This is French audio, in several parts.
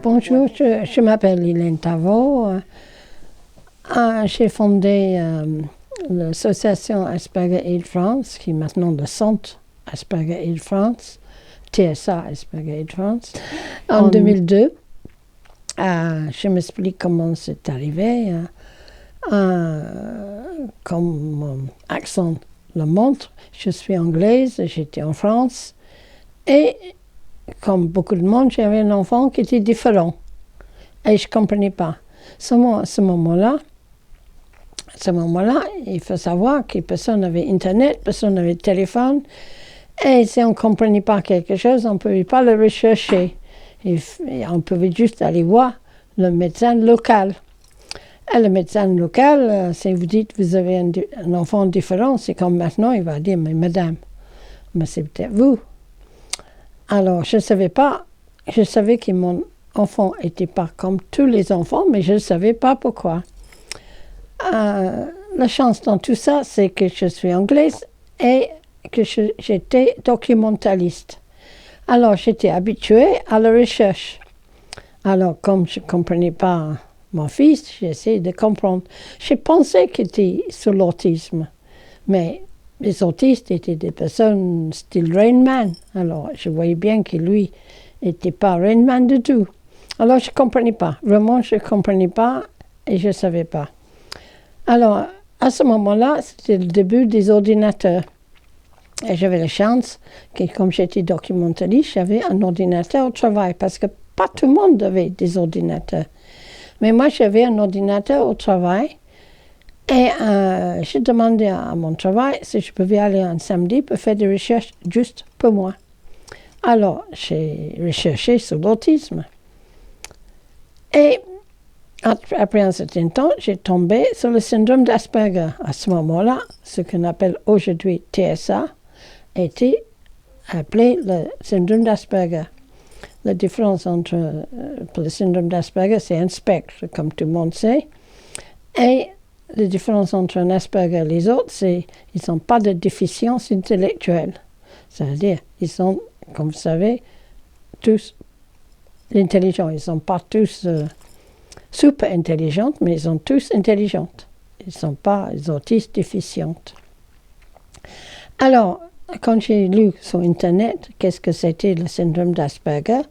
Bonjour, je m'appelle Hélène Tavo. J'ai fondé l'association Asperger Aid France, qui est maintenant le centre Asperger Aid France, TSA Asperger Aid France, en 2002. Je m'explique comment c'est arrivé. Comme mon accent le montre, je suis anglaise, j'étais en France et comme beaucoup de monde, j'avais un enfant qui était différent et je ne comprenais pas. À ce moment-là, il faut savoir que personne n'avait Internet, personne n'avait téléphone et si on ne comprenait pas quelque chose, on ne pouvait pas le rechercher. Et on pouvait juste aller voir le médecin local. Et le médecin local, si vous dites que vous avez un enfant différent, c'est comme maintenant, il va dire, mais madame, mais c'est peut-être vous. Alors, je ne savais pas, je savais que mon enfant n'était pas comme tous les enfants, mais je ne savais pas pourquoi. La chance dans tout ça, c'est que je suis anglaise et que j'étais documentaliste. Alors, j'étais habituée à la recherche. Alors, comme je ne comprenais pas mon fils, j'essayais de comprendre. Je pensais qu'il était sur l'autisme, mais les autistes étaient des personnes style Rain Man. Alors, je voyais bien que lui n'était pas Rain Man du tout. Alors, je ne comprenais pas. Vraiment, je ne comprenais pas et je ne savais pas. Alors, à ce moment-là, c'était le début des ordinateurs. Et j'avais la chance que, comme j'étais documentaliste, j'avais un ordinateur au travail, parce que pas tout le monde avait des ordinateurs. Mais moi, j'avais un ordinateur au travail. Et j'ai demandé à mon travail si je pouvais aller un samedi pour faire des recherches juste pour moi. Alors, j'ai recherché sur l'autisme. Et après un certain temps, j'ai tombé sur le syndrome d'Asperger. À ce moment-là, ce qu'on appelle aujourd'hui TSA était appelé le syndrome d'Asperger. La différence entre pour le syndrome d'Asperger, c'est un spectre, comme tout le monde sait. Et la différence entre un Asperger et les autres, c'est qu'ils n'ont pas de déficience intellectuelle. C'est-à-dire, ils sont, comme vous savez, tous intelligents. Ils ne sont pas tous super intelligents, mais ils sont tous intelligents. Ils ne sont pas les autistes déficientes. Alors, quand j'ai lu sur Internet qu'est-ce que c'était le syndrome d'Asperger,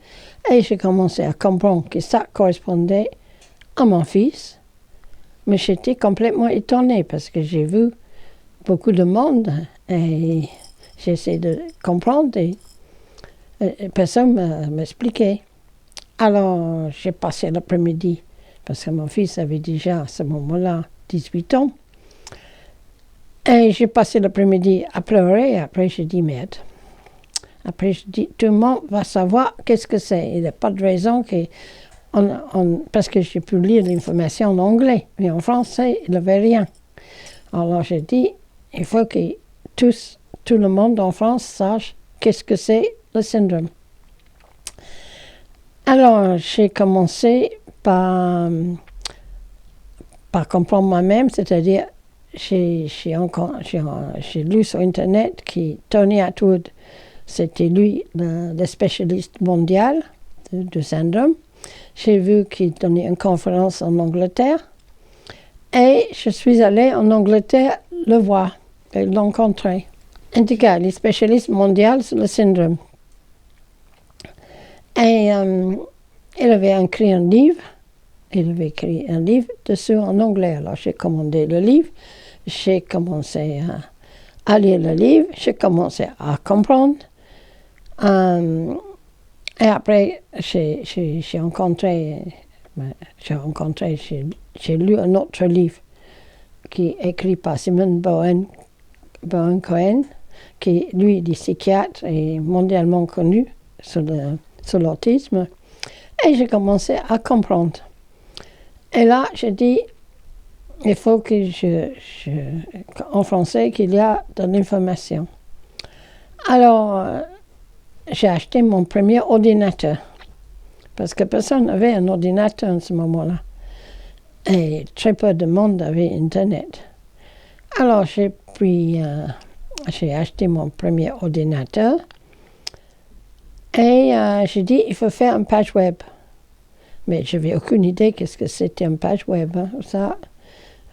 et j'ai commencé à comprendre que ça correspondait à mon fils, mais j'étais complètement étonnée parce que j'ai vu beaucoup de monde et j'essaie de comprendre et personne ne m'expliquait. Alors, j'ai passé l'après-midi, parce que mon fils avait déjà à ce moment-là 18 ans, et j'ai passé l'après-midi à pleurer, et après j'ai dit merde. Après j'ai dit, tout le monde va savoir qu'est-ce que c'est. Il n'y a pas de raison que... parce que j'ai pu lire l'information en anglais, mais en français, il n'y avait rien. Alors j'ai dit, il faut que tout le monde en France sache qu'est-ce que c'est le syndrome. Alors j'ai commencé par comprendre moi-même, c'est-à-dire j'ai lu sur Internet que Tony Attwood, c'était lui le spécialiste mondial du syndrome. J'ai vu qu'il donnait une conférence en Angleterre et je suis allée en Angleterre le voir et le rencontrer. En tout cas, les spécialistes mondiaux sur le syndrome. Et il avait écrit un livre. Il avait écrit un livre dessus en anglais. Alors j'ai commandé le livre. J'ai commencé à lire le livre. J'ai commencé à comprendre. Et après, j'ai lu un autre livre qui est écrit par Simon Bowen-Cohen, qui lui est psychiatre et mondialement connu sur l'autisme. Et j'ai commencé à comprendre. Et là, j'ai dit, il faut que en français, qu'il y a de l'information. Alors, j'ai acheté mon premier ordinateur, parce que personne n'avait un ordinateur en ce moment-là. Et très peu de monde avait Internet. Alors j'ai acheté mon premier ordinateur et j'ai dit, il faut faire une page web. Mais je n'avais aucune idée qu'est-ce que c'était une page web. Hein. Ça,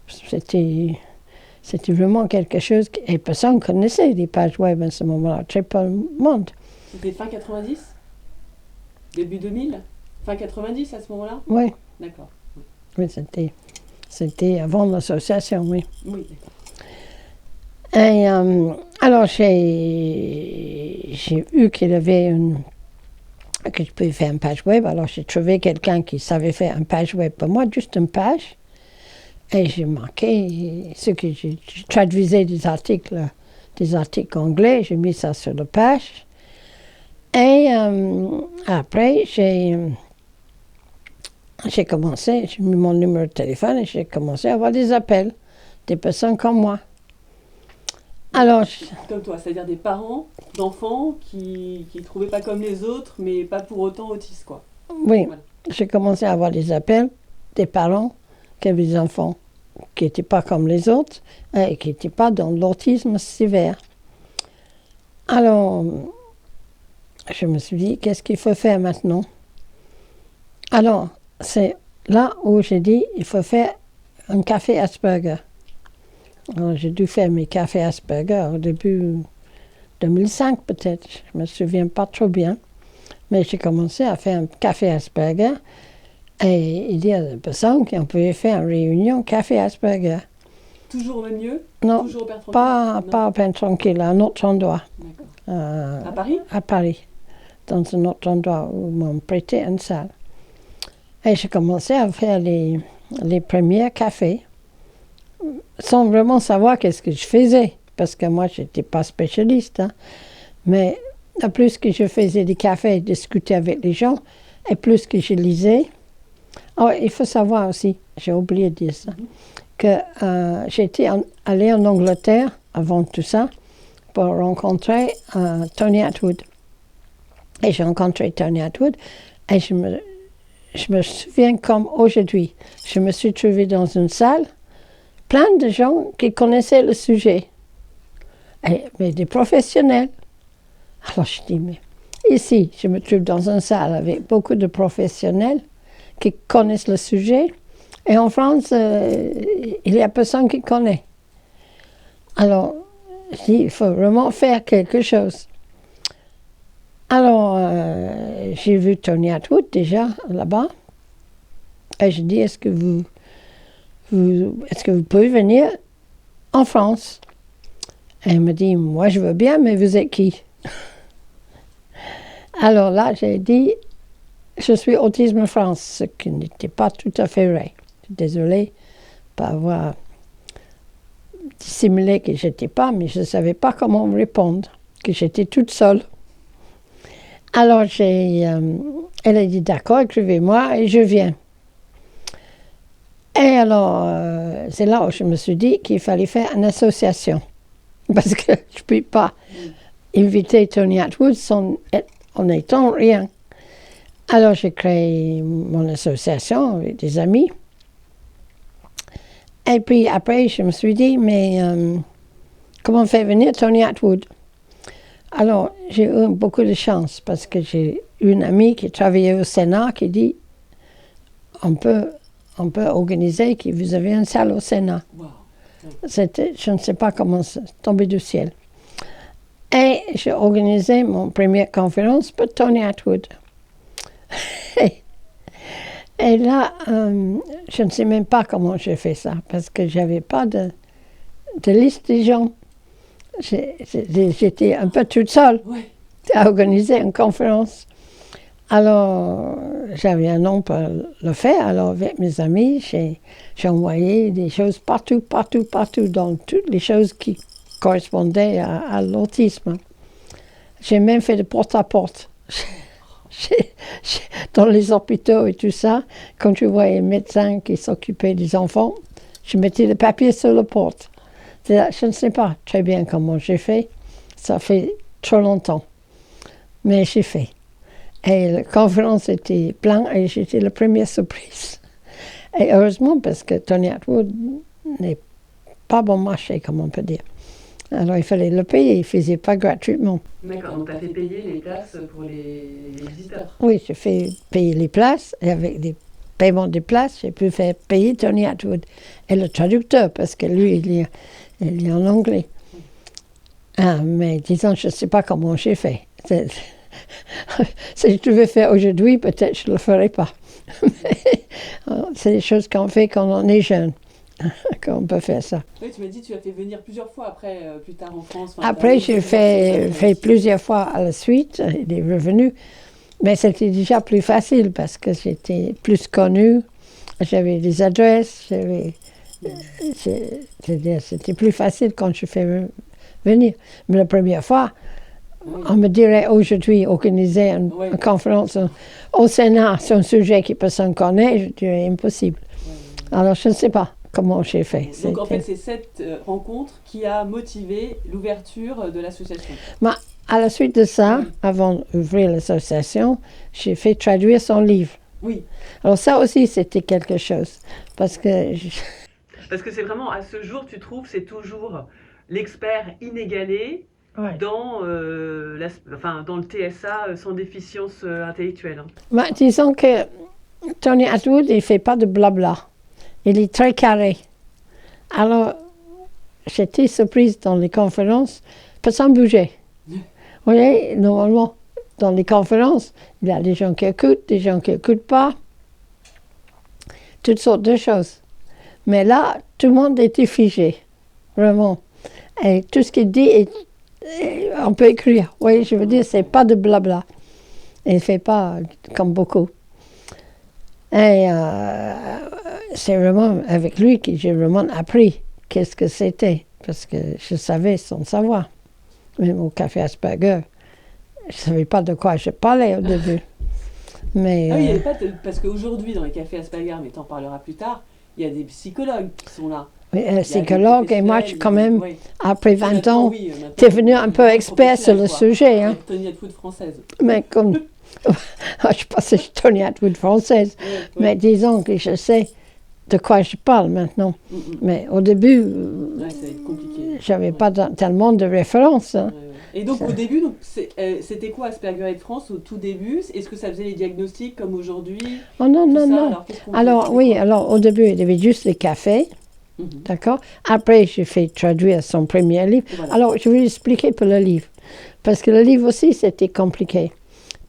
c'était vraiment quelque chose. Et personne connaissait les pages web à ce moment-là. Très peu de monde. C'était fin 90 ? Début 2000 ? Fin 90 à ce moment-là ? Oui. D'accord. Oui, c'était avant l'association, oui. Oui. Et alors, j'ai vu qu'il y avait que je pouvais faire une page web. Alors, j'ai trouvé quelqu'un qui savait faire une page web pour moi, juste une page. Et j'ai marqué ce que j'ai traduisé des articles anglais. J'ai mis ça sur la page. Et après, j'ai commencé, j'ai mis mon numéro de téléphone et j'ai commencé à avoir des appels, des personnes comme moi. Alors, comme toi, c'est-à-dire des parents d'enfants qui ne trouvaient pas comme les autres, mais pas pour autant autistes, quoi. Oui, voilà. J'ai commencé à avoir des appels des parents qui avaient des enfants qui n'étaient pas comme les autres et qui n'étaient pas dans l'autisme sévère. Alors, je me suis dit, qu'est-ce qu'il faut faire maintenant? Alors, c'est là où j'ai dit, il faut faire un café Asperger. Alors, j'ai dû faire mes cafés Asperger au début 2005 peut-être, je ne me souviens pas trop bien. Mais j'ai commencé à faire un café Asperger et il y a des personnes qui ont pu faire une réunion café Asperger. Toujours au même lieu? Non, toujours au Père Tranquille? pas au Père Tranquille, à un autre endroit. À Paris? À Paris, dans un autre endroit où m'ont prêté une salle. Et j'ai commencé à faire les premiers cafés sans vraiment savoir qu'est-ce que je faisais, parce que moi, je n'étais pas spécialiste. Hein. Mais plus que je faisais des cafés et discutais avec les gens, et plus que je lisais. Oh, il faut savoir aussi, j'ai oublié de dire ça, que j'étais allée en Angleterre avant tout ça pour rencontrer Tony Attwood. Et j'ai rencontré Tony Attwood et je me souviens comme aujourd'hui. Je me suis trouvée dans une salle, plein de gens qui connaissaient le sujet, mais des professionnels. Alors je dis, mais ici, je me trouve dans une salle avec beaucoup de professionnels qui connaissent le sujet. Et en France, il n'y a personne qui connaît. Alors, je dis, il faut vraiment faire quelque chose. Alors, j'ai vu Tony Attwood déjà là-bas. Et je dis, est-ce que vous pouvez venir en France? Et il me dit, moi je veux bien, mais vous êtes qui? Alors là, j'ai dit, je suis Autisme France, ce qui n'était pas tout à fait vrai. Désolée de ne pas avoir dissimulé que je n'étais pas, mais je ne savais pas comment me répondre, que j'étais toute seule. Alors, elle a dit, d'accord, écrivez-moi et je viens. Et alors, c'est là où je me suis dit qu'il fallait faire une association. Parce que je ne peux pas inviter Tony Attwood en étant rien. Alors, j'ai créé mon association avec des amis. Et puis après, je me suis dit, mais comment faire venir Tony Attwood? Alors, j'ai eu beaucoup de chance parce que j'ai une amie qui travaillait au Sénat qui dit, on peut organiser que vous avez une salle au Sénat. Wow. Je ne sais pas comment c'est tombé du ciel. Et j'ai organisé mon première conférence pour Tony Attwood. Et là, je ne sais même pas comment j'ai fait ça, parce que je n'avais pas de liste des gens. J'étais un peu toute seule à organiser une conférence. Alors, j'avais un nom pour le faire. Alors, avec mes amis, j'ai envoyé des choses partout, dans toutes les choses qui correspondaient à l'autisme. J'ai même fait de porte-à-porte. Dans les hôpitaux et tout ça, quand je voyais un médecin qui s'occupait des enfants, je mettais le papier sur la porte. Je ne sais pas très bien comment j'ai fait. Ça fait trop longtemps. Mais j'ai fait. Et la conférence était pleine et j'étais la première surprise. Et heureusement, parce que Tony Attwood n'est pas bon marché, comme on peut dire. Alors il fallait le payer, il ne faisait pas gratuitement. D'accord, donc tu as fait payer les places pour les visiteurs? Oui, j'ai fait payer les places et avec des paiement des places, j'ai pu faire payer Tony Attwood et le traducteur, parce que lui, il lit en anglais. Ah, mais disons, je ne sais pas comment j'ai fait. Si je devais faire aujourd'hui, peut-être je ne le ferais pas. C'est des choses qu'on fait quand on est jeune, qu'on peut faire ça. Oui, tu m'as dit que tu as fait venir plusieurs fois après, plus tard en France. Après, j'ai fait plusieurs fois à la suite, il est revenu. Mais c'était déjà plus facile parce que j'étais plus connue. J'avais des adresses, c'était plus facile quand je fais venir. Mais la première fois, on me dirait aujourd'hui organiser une conférence au Sénat sur un sujet qui personne ne connaît, je dirais impossible. Alors je ne sais pas comment j'ai fait. Donc en fait, c'est cette rencontre qui a motivé l'ouverture de l'association. À la suite de ça, avant d'ouvrir l'association, j'ai fait traduire son livre. Oui. Alors ça aussi, c'était quelque chose. Parce que c'est vraiment, à ce jour, tu trouves, c'est toujours l'expert inégalé dans, dans le TSA sans déficience intellectuelle. Disons que Tony Attwood, il ne fait pas de blabla. Il est très carré. Alors, j'étais surprise dans les conférences, personne ne bougeait. Vous voyez, normalement, dans les conférences, il y a des gens qui écoutent, des gens qui n'écoutent pas, toutes sortes de choses. Mais là, tout le monde était figé, vraiment. Et tout ce qu'il dit, on peut écrire. Vous voyez, je veux dire, c'est pas de blabla. Il ne fait pas comme beaucoup. Et c'est vraiment avec lui que j'ai vraiment appris qu'est-ce que c'était, parce que je savais sans savoir. Même au café Asperger, je ne savais pas de quoi je parlais au début. Mais, il y avait pas parce qu'aujourd'hui, dans les cafés Asperger, mais tu en parleras plus tard, il y a des psychologues qui sont là. Oui, psychologue, et moi, quand même, après 20 ans, tu es venu un peu expert sur le sujet. Hein. Tony Attwood française. Mais comme... je pense que je suis Tony Attwood française, mais disons que je sais de quoi je parle maintenant. Mais au début, j'avais pas tellement de références. Hein. Et donc au début, c'était quoi Asperger Aid France au tout début? Est-ce que ça faisait les diagnostics comme aujourd'hui? Oh non. Alors au début, il y avait juste les cafés. D'accord. Après, j'ai fait traduire son premier livre. Voilà. Alors, je vais expliquer pour le livre. Parce que le livre aussi, c'était compliqué.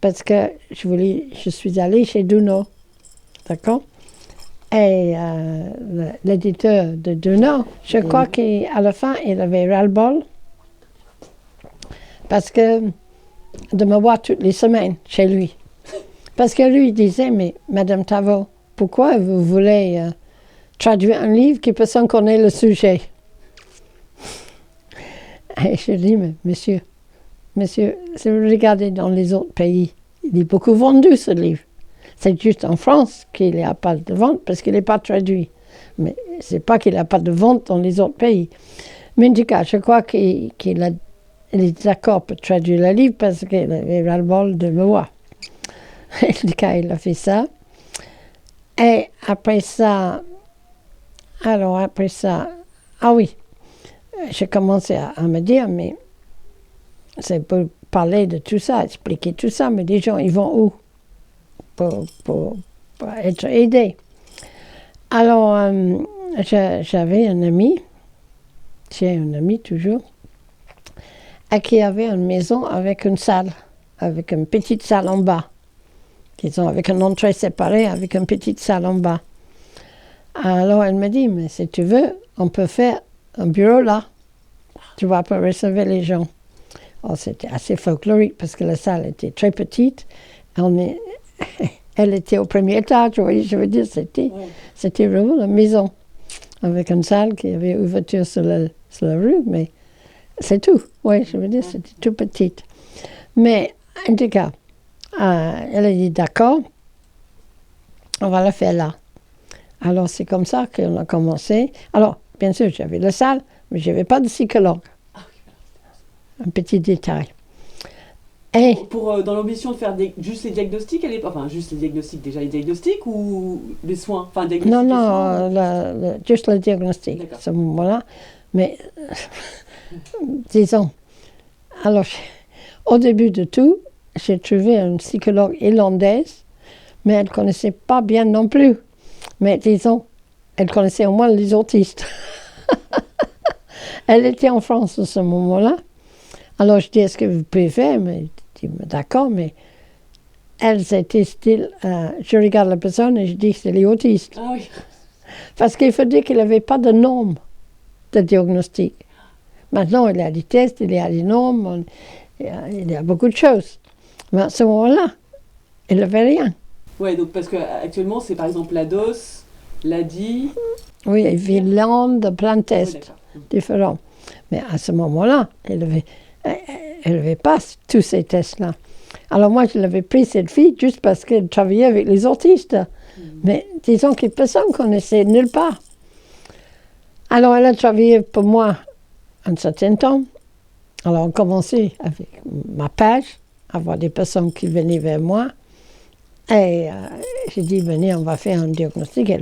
Parce que je suis allée chez Duno. D'accord. Et l'éditeur de Duno, je crois qu'à la fin, il avait ras-le-bol. Parce que de me voir toutes les semaines chez lui. Parce que lui, il disait, mais Madame Tavo, pourquoi vous voulez traduire un livre qui personne ne connaît le sujet? Et je dis, mais monsieur, si vous regardez dans les autres pays, il est beaucoup vendu ce livre. C'est juste en France qu'il n'y a pas de vente parce qu'il n'est pas traduit. Mais ce n'est pas qu'il n'a pas de vente dans les autres pays. Mais en tout cas, je crois qu'il est d'accord pour traduire le livre parce qu'il avait ras-le-bol de me voir. En tout cas, il a fait ça. Et après ça, ah oui, j'ai commencé à me dire, mais c'est pour parler de tout ça, expliquer tout ça, mais les gens, ils vont où pour être aidés? Alors, j'avais un ami, j'ai un ami toujours, qui avait une maison avec une salle, avec une petite salle en bas, disons, avec une entrée séparée, avec une petite salle en bas. Alors, elle me dit, mais si tu veux, on peut faire un bureau là. Tu vois, pour recevoir les gens. Oh, c'était assez folklorique parce que la salle était très petite. Elle était au premier étage, vous voyez, je veux dire, c'était vraiment une maison. Avec une salle qui avait ouverture sur la rue, mais c'est tout. Oui, je veux dire, c'était tout petite. Mais, en tout cas, elle a dit, d'accord, on va la faire là. Alors, c'est comme ça qu'on a commencé. Alors, bien sûr, j'avais la salle, mais je n'avais pas de psychologue. Un petit détail. Et dans l'ambition de faire juste les diagnostics, juste les diagnostics, déjà les diagnostics ou les soins, Non, juste le diagnostic, à ce moment-là. Mais, disons, alors, au début de tout, j'ai trouvé une psychologue irlandaise mais elle ne connaissait pas bien non plus. Mais disons, elle connaissait au moins les autistes. Elle était en France à ce moment-là. Alors je dis, est-ce que vous pouvez faire? Mais elle dit, d'accord, mais elles étaient style, je regarde la personne et je dis, c'est les autistes. Ah oui. Parce qu'il faut dire qu'il n'avait pas de normes de diagnostic. Maintenant, il y a des tests, il y a des normes, il y a beaucoup de choses. Mais à ce moment-là, il n'avait rien. Ouais, donc parce qu'actuellement, c'est par exemple la DOS, l'ADI. Oui, et Finlande, plein de tests différents. Mais à ce moment-là, elle n'avait pas tous ces tests-là. Alors moi, je l'avais pris cette fille juste parce qu'elle travaillait avec les autistes. Mais disons que personne ne connaissait nulle part. Alors elle a travaillé pour moi un certain temps. Alors on commençait avec ma page, avoir des personnes qui venaient vers moi. Et j'ai dit, venez, on va faire un diagnostic.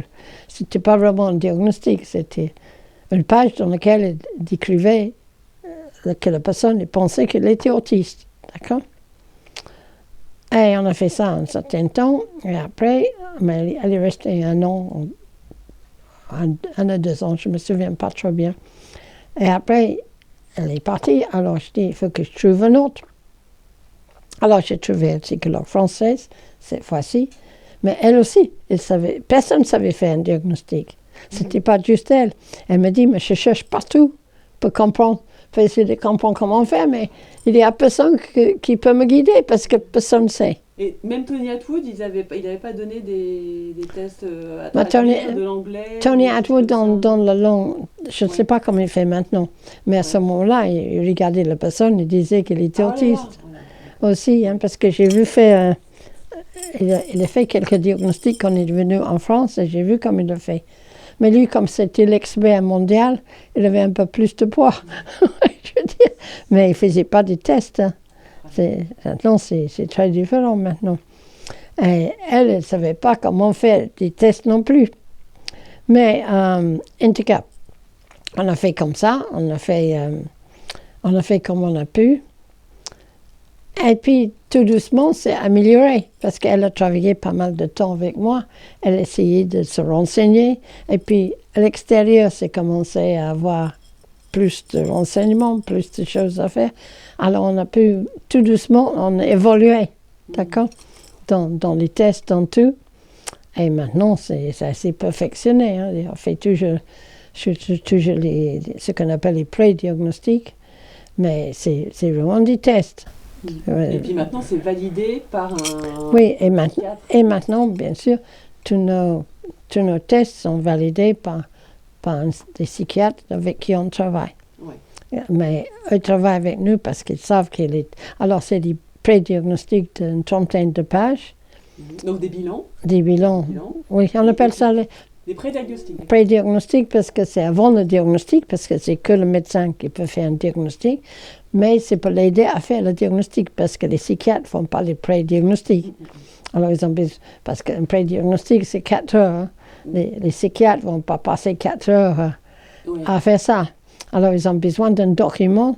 Ce n'était pas vraiment un diagnostic, c'était une page dans laquelle elle décrivait que la personne pensait qu'elle était autiste. D'accord? Et on a fait ça un certain temps. Et après, mais elle est restée un an, un à 2 ans, je ne me souviens pas trop bien. Et après, elle est partie. Alors je dis, il faut que je trouve un autre. Alors j'ai trouvé une psychologue française, cette fois-ci. Mais elle aussi, personne ne savait faire un diagnostic. Ce n'était pas juste elle. Elle me dit, mais je cherche partout pour comprendre, pour essayer de comprendre comment faire, mais il n'y a personne qui peut me guider parce que personne ne sait. Et même Tony Attwood, il n'avait pas donné des tests de l'anglais. Tony Attwood, dans la langue, je ne sais pas comment il fait maintenant, mais à ce moment-là, il regardait la personne et disait qu'elle était autiste. Aussi, hein, parce que j'ai vu faire... il a fait quelques diagnostics quand il est venu en France et j'ai vu comme il l'a fait. Mais lui, comme c'était l'expert mondial, il avait un peu plus de poids. Je veux dire. Mais il ne faisait pas des tests. Hein. Maintenant, c'est très différent maintenant. Et elle ne savait pas comment faire des tests non plus. Mais en tout cas, on a fait comme ça. On a fait comme on a pu. Et puis, tout doucement, c'est amélioré, parce qu'elle a travaillé pas mal de temps avec moi. Elle essayait de se renseigner. Et puis, à l'extérieur, c'est commencé à avoir plus de renseignements, plus de choses à faire. Alors, on a pu, tout doucement, on a évolué, d'accord, dans les tests, dans tout. Et maintenant, c'est assez perfectionné. Hein. On fait toujours ce qu'on appelle les pré-diagnostics, mais c'est vraiment des tests. Et puis maintenant, c'est validé par un... Oui, et maintenant, bien sûr, tous nos tests sont validés par des psychiatres avec qui on travaille. Ouais. Mais ils travaillent avec nous parce qu'ils savent qu'il est... Alors, c'est des pré-diagnostics d'une trentaine de pages. Donc des bilans. Des bilans. Oui, on appelle ça des pré-diagnostics. Pré-diagnostics parce que c'est avant le diagnostic, parce que c'est que le médecin qui peut faire un diagnostic. Mais c'est pour l'aider à faire le diagnostic, parce que les psychiatres ne font pas les pré-diagnostics. Alors, ils ont besoin, parce qu'un pré-diagnostic, c'est 4 heures. Hein. Les psychiatres ne vont pas passer 4 heures à faire ça. Alors, ils ont besoin d'un document.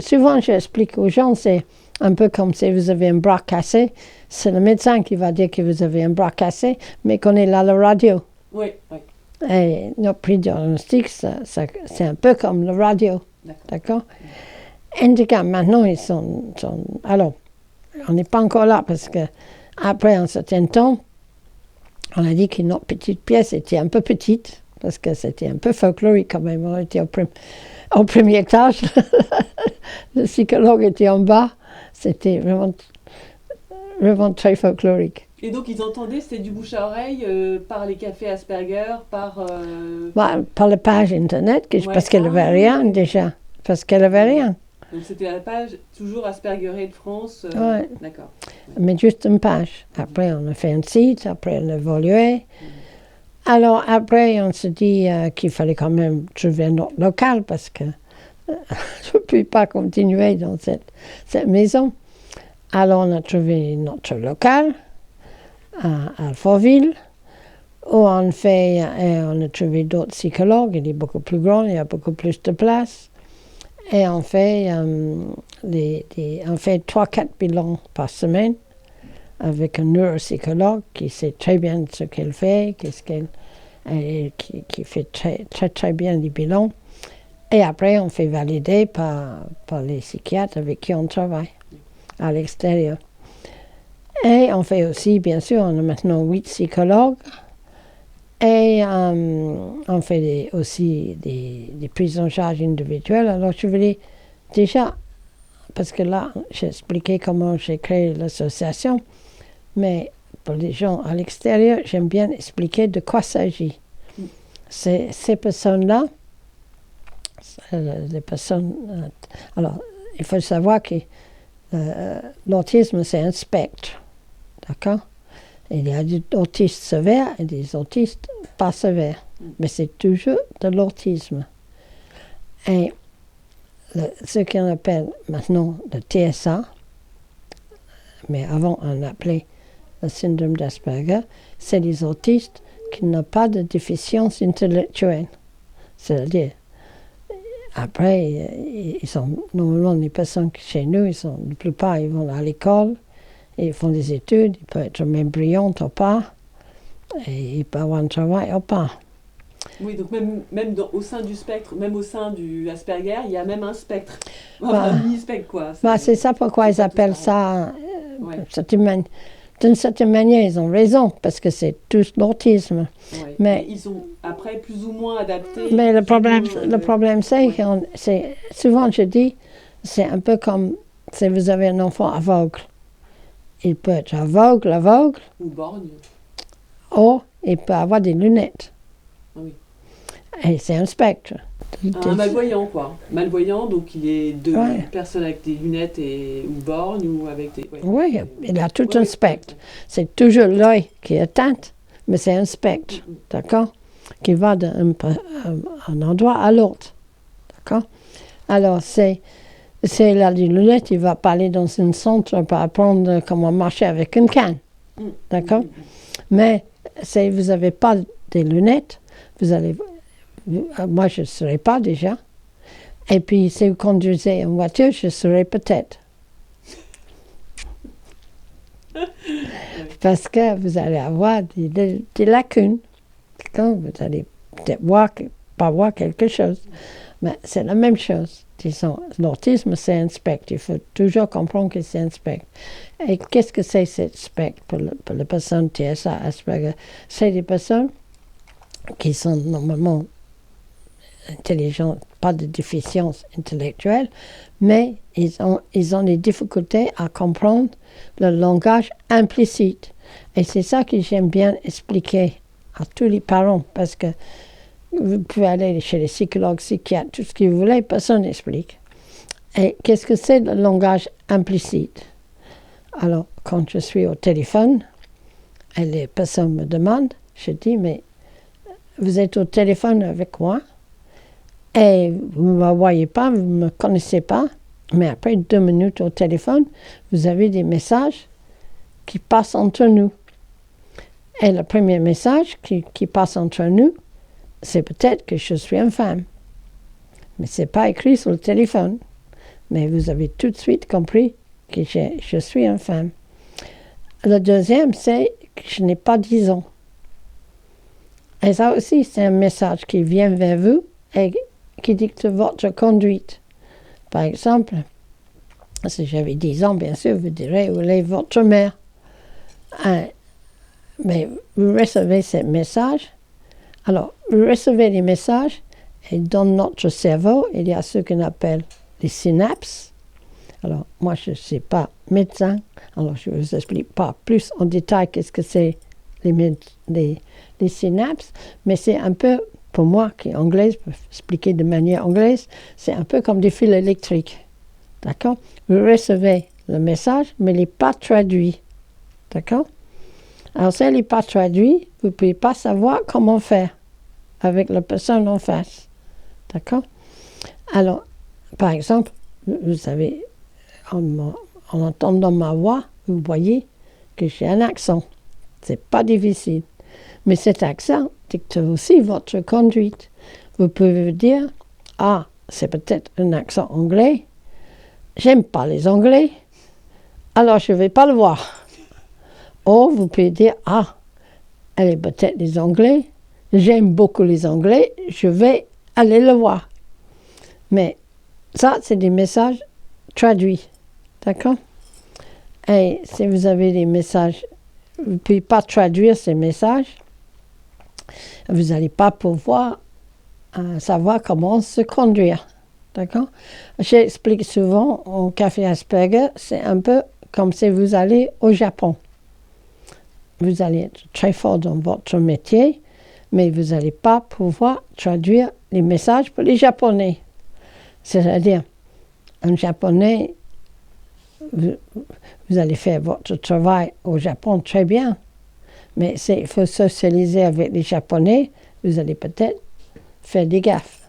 Souvent, j'explique aux gens, c'est un peu comme si vous avez un bras cassé. C'est le médecin qui va dire que vous avez un bras cassé, mais qu'on est là à la radio. Oui, oui. Et notre pré-diagnostic, c'est un peu comme la radio. D'accord? En tout cas, maintenant, ils sont... Alors, on n'est pas encore là parce qu'après un certain temps, on a dit que notre petite pièce était un peu petite parce que c'était un peu folklorique quand même. On était au premier étage, le psychologue était en bas. C'était vraiment très folklorique. Et donc, ils entendaient, c'était du bouche à oreille par les cafés Asperger, par la page Internet, parce qu'elle n'avait rien déjà. Parce qu'elle n'avait rien. Donc c'était la page toujours Asperger de France. Ouais. D'accord. Mais juste une page. Après, on a fait un site, après on a évolué. Alors après, on se dit qu'il fallait quand même trouver un autre local parce que je ne peux pas continuer dans cette maison. Alors on a trouvé notre local à Alfortville où on a trouvé d'autres psychologues. Il est beaucoup plus grand, il y a beaucoup plus de place. Et on fait 3-4 bilans par semaine avec un neuropsychologue qui sait très bien ce qu'elle fait, qui fait très, très, très bien les bilans. Et après, on fait valider par les psychiatres avec qui on travaille à l'extérieur. Et on fait aussi, bien sûr, on a maintenant 8 psychologues. Et on fait aussi des prises en charge individuelles. Alors, je voulais déjà, parce que là, j'ai expliqué comment j'ai créé l'association, mais pour les gens à l'extérieur, j'aime bien expliquer de quoi il s'agit. Ces personnes-là, les personnes... alors, il faut savoir que l'autisme, c'est un spectre. D'accord? Il y a des autistes sévères et des autistes pas sévères. Mais c'est toujours de l'autisme. Et ce qu'on appelle maintenant le TSA, mais avant on appelait le syndrome d'Asperger, c'est les autistes qui n'ont pas de déficience intellectuelle. C'est-à-dire, après, ils sont normalement les personnes chez nous, la plupart ils vont à l'école, ils font des études, ils peuvent être même brillants ou pas, et ils peuvent avoir un travail ou pas. Oui, donc même au sein du spectre, même au sein du Asperger, il y a même un spectre. Un mini-spectre, quoi. C'est ça pourquoi ils appellent ça. D'une certaine manière, ils ont raison, parce que c'est tous l'autisme. Ouais. Mais ils ont, après, plus ou moins adapté. Mais le problème c'est que souvent, je dis, c'est un peu comme si vous avez un enfant aveugle. Il peut être aveugle. Ou borgne. Ou il peut avoir des lunettes. Oui. Et c'est un spectre. Un malvoyant, quoi. Malvoyant, donc il est de personnes avec des lunettes ou borgne ou avec des... Oui, il a tout un spectre. C'est toujours l'œil qui est atteint, mais c'est un spectre, d'accord, qui va d'un endroit à l'autre, d'accord. Alors, s'il a des lunettes, il va pas aller dans un centre pour apprendre comment marcher avec une canne, d'accord. Mais si vous n'avez pas des lunettes, vous allez... Moi, je ne serais pas déjà. Et puis, si vous conduisez en voiture, je serais peut-être. Parce que vous allez avoir des lacunes. Quand vous allez peut-être pas voir quelque chose. Mais c'est la même chose. Disons, l'autisme, c'est un spectre. Il faut toujours comprendre que c'est un spectre. Et qu'est-ce que c'est, ce spectre pour les personnes TSA, Asperger? C'est des personnes qui sont normalement intelligents, pas de déficience intellectuelle, mais ils ont des difficultés à comprendre le langage implicite. Et c'est ça que j'aime bien expliquer à tous les parents, parce que vous pouvez aller chez les psychologues, psychiatres, tout ce que vous voulez, personne n'explique. Et qu'est-ce que c'est le langage implicite? Alors, quand je suis au téléphone, et les personnes me demandent, je dis, mais vous êtes au téléphone avec moi, et vous ne me voyez pas, vous ne me connaissez pas, mais après 2 minutes au téléphone, vous avez des messages qui passent entre nous. Et le premier message qui passe entre nous, c'est peut-être que je suis une femme. Mais ce n'est pas écrit sur le téléphone. Mais vous avez tout de suite compris que je suis une femme. Le deuxième, c'est que je n'ai pas 10 ans. Et ça aussi, c'est un message qui vient vers vous et qui dicte votre conduite. Par exemple, si j'avais 10 ans, bien sûr, vous direz où est votre mère. Mais vous recevez ces messages. Alors, vous recevez les messages et dans notre cerveau, il y a ce qu'on appelle les synapses. Alors, moi, je ne suis pas médecin, alors je ne vous explique pas plus en détail qu'est-ce que c'est les synapses, mais c'est un peu, pour moi qui est anglaise, pour expliquer de manière anglaise, c'est un peu comme des fils électriques. D'accord? Vous recevez le message, mais il n'est pas traduit. D'accord? Alors, si elle n'est pas traduit, vous ne pouvez pas savoir comment faire avec la personne en face. D'accord? Alors, par exemple, vous savez, en entendant ma voix, vous voyez que j'ai un accent. C'est pas difficile. Mais cet accent dicte aussi votre conduite. Vous pouvez vous dire, ah, c'est peut-être un accent anglais. J'aime pas les Anglais, alors je ne vais pas le voir. Ou vous pouvez dire, ah, elle est peut-être les Anglais, j'aime beaucoup les Anglais, je vais aller le voir. Mais ça, c'est des messages traduits, d'accord? Et si vous avez des messages, vous ne pouvez pas traduire ces messages, vous n'allez pas pouvoir savoir comment se conduire, d'accord? J'explique souvent au Café Asperger, c'est un peu comme si vous allez au Japon. Vous allez être très fort dans votre métier, mais vous n'allez pas pouvoir traduire les messages pour les Japonais. C'est-à-dire, un Japonais, vous allez faire votre travail au Japon très bien, mais il faut socialiser avec les Japonais, vous allez peut-être faire des gaffes.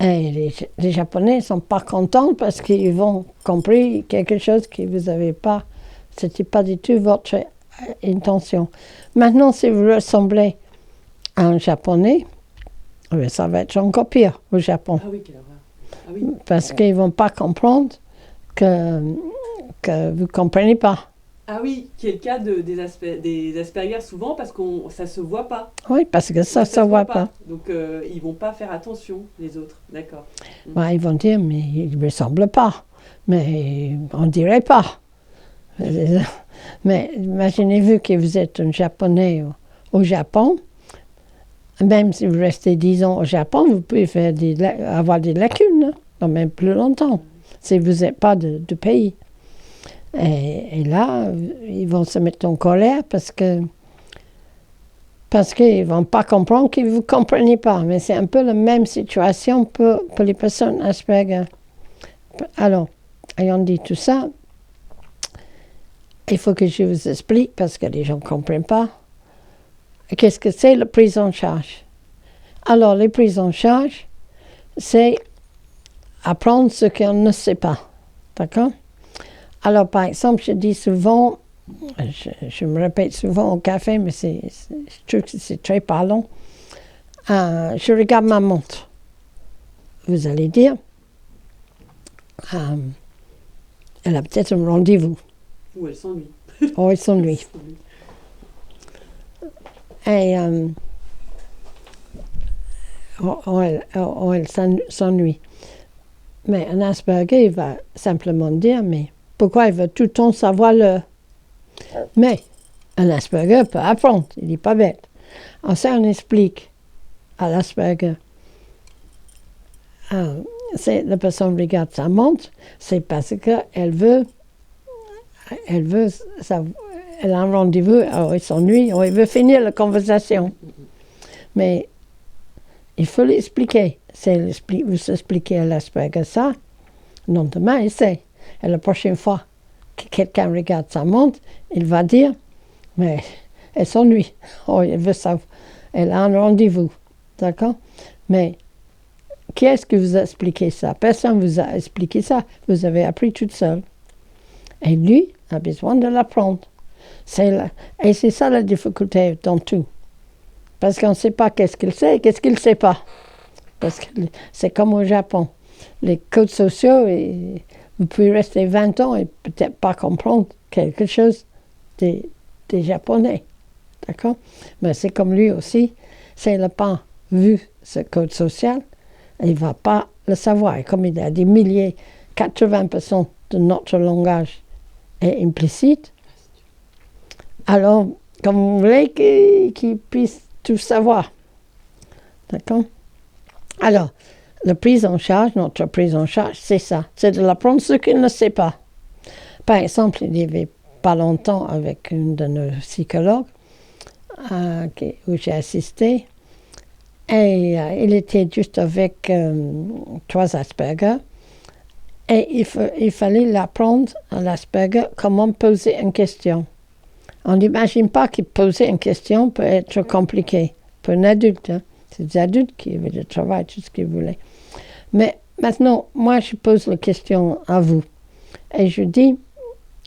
Et les Japonais ne sont pas contents parce qu'ils ont compris quelque chose que vous n'avez pas. Ce n'était pas du tout votre intention. Maintenant, si vous ressemblez à un Japonais, ça va être encore pire au Japon. Ah oui, quelle horreur. Ah oui. Parce qu'ils ne vont pas comprendre que vous ne comprenez pas. Ah oui, qui est le cas des Asperger souvent parce que ça ne se voit pas. Oui, parce que ça ne se voit pas. Donc ils ne vont pas faire attention, les autres. D'accord. Ils vont dire, mais il ne ressemble pas. Mais on ne dirait pas. Mais imaginez-vous que vous êtes un Japonais au Japon. Même si vous restez 10 ans au Japon, vous pouvez avoir des lacunes, hein, même plus longtemps, si vous n'êtes pas de pays. Et là, ils vont se mettre en colère parce qu'ils ne vont pas comprendre que vous ne comprenez pas. Mais c'est un peu la même situation pour les personnes Asperger. Alors, ayant dit tout ça, il faut que je vous explique, parce que les gens ne comprennent pas, qu'est-ce que c'est la prise en charge. Alors, les prises en charge, c'est apprendre ce qu'on ne sait pas. D'accord? Alors, par exemple, je dis souvent, je me répète souvent au café, mais je trouve que c'est très parlant. Je regarde ma montre. Vous allez dire, elle a peut-être un rendez-vous. Ou elle s'ennuie. Oh, elle s'ennuie. Et elle s'ennuie. Mais un Asperger, il va simplement dire, mais pourquoi il veut tout le temps savoir l'heure? Mais un Asperger peut apprendre, il n'est pas bête. Alors ça, on explique à l'Asperger. La personne regarde sa montre, c'est parce qu'elle veut, elle a un rendez-vous, alors il s'ennuie, alors il veut finir la conversation. Mais il faut l'expliquer. Vous expliquez à l'Asperger ça, non, demain, il sait. Et la prochaine fois que quelqu'un regarde sa montre, il va dire, mais elle s'ennuie. Oh, elle veut savoir. Elle a un rendez-vous. D'accord? Mais qui est-ce qui vous a expliqué ça? Personne ne vous a expliqué ça. Vous avez appris toute seule. Et lui a besoin de l'apprendre. Et c'est ça la difficulté dans tout. Parce qu'on ne sait pas qu'est-ce qu'il sait et qu'est-ce qu'il ne sait pas. Parce que c'est comme au Japon. Les codes sociaux, vous pouvez rester 20 ans et peut-être pas comprendre quelque chose des Japonais. D'accord? Mais c'est comme lui aussi. S'il n'a pas vu ce code social, il ne va pas le savoir. Et comme il a des milliers, 80% de notre langage est implicite, alors, comme vous voulez qu'il puisse tout savoir. D'accord? Alors, notre prise en charge, c'est ça. C'est de l'apprendre ce qu'il ne sait pas. Par exemple, il n'y avait pas longtemps avec une de nos psychologues où j'ai assisté. Et il était juste avec 3 Asperger. Et il fallait l'apprendre à l'Asperger comment poser une question. On n'imagine pas que poser une question peut être compliqué pour un adulte. Hein. C'est des adultes qui avaient le travail, tout ce qu'ils voulaient. Mais maintenant, moi, je pose la question à vous. Et je dis,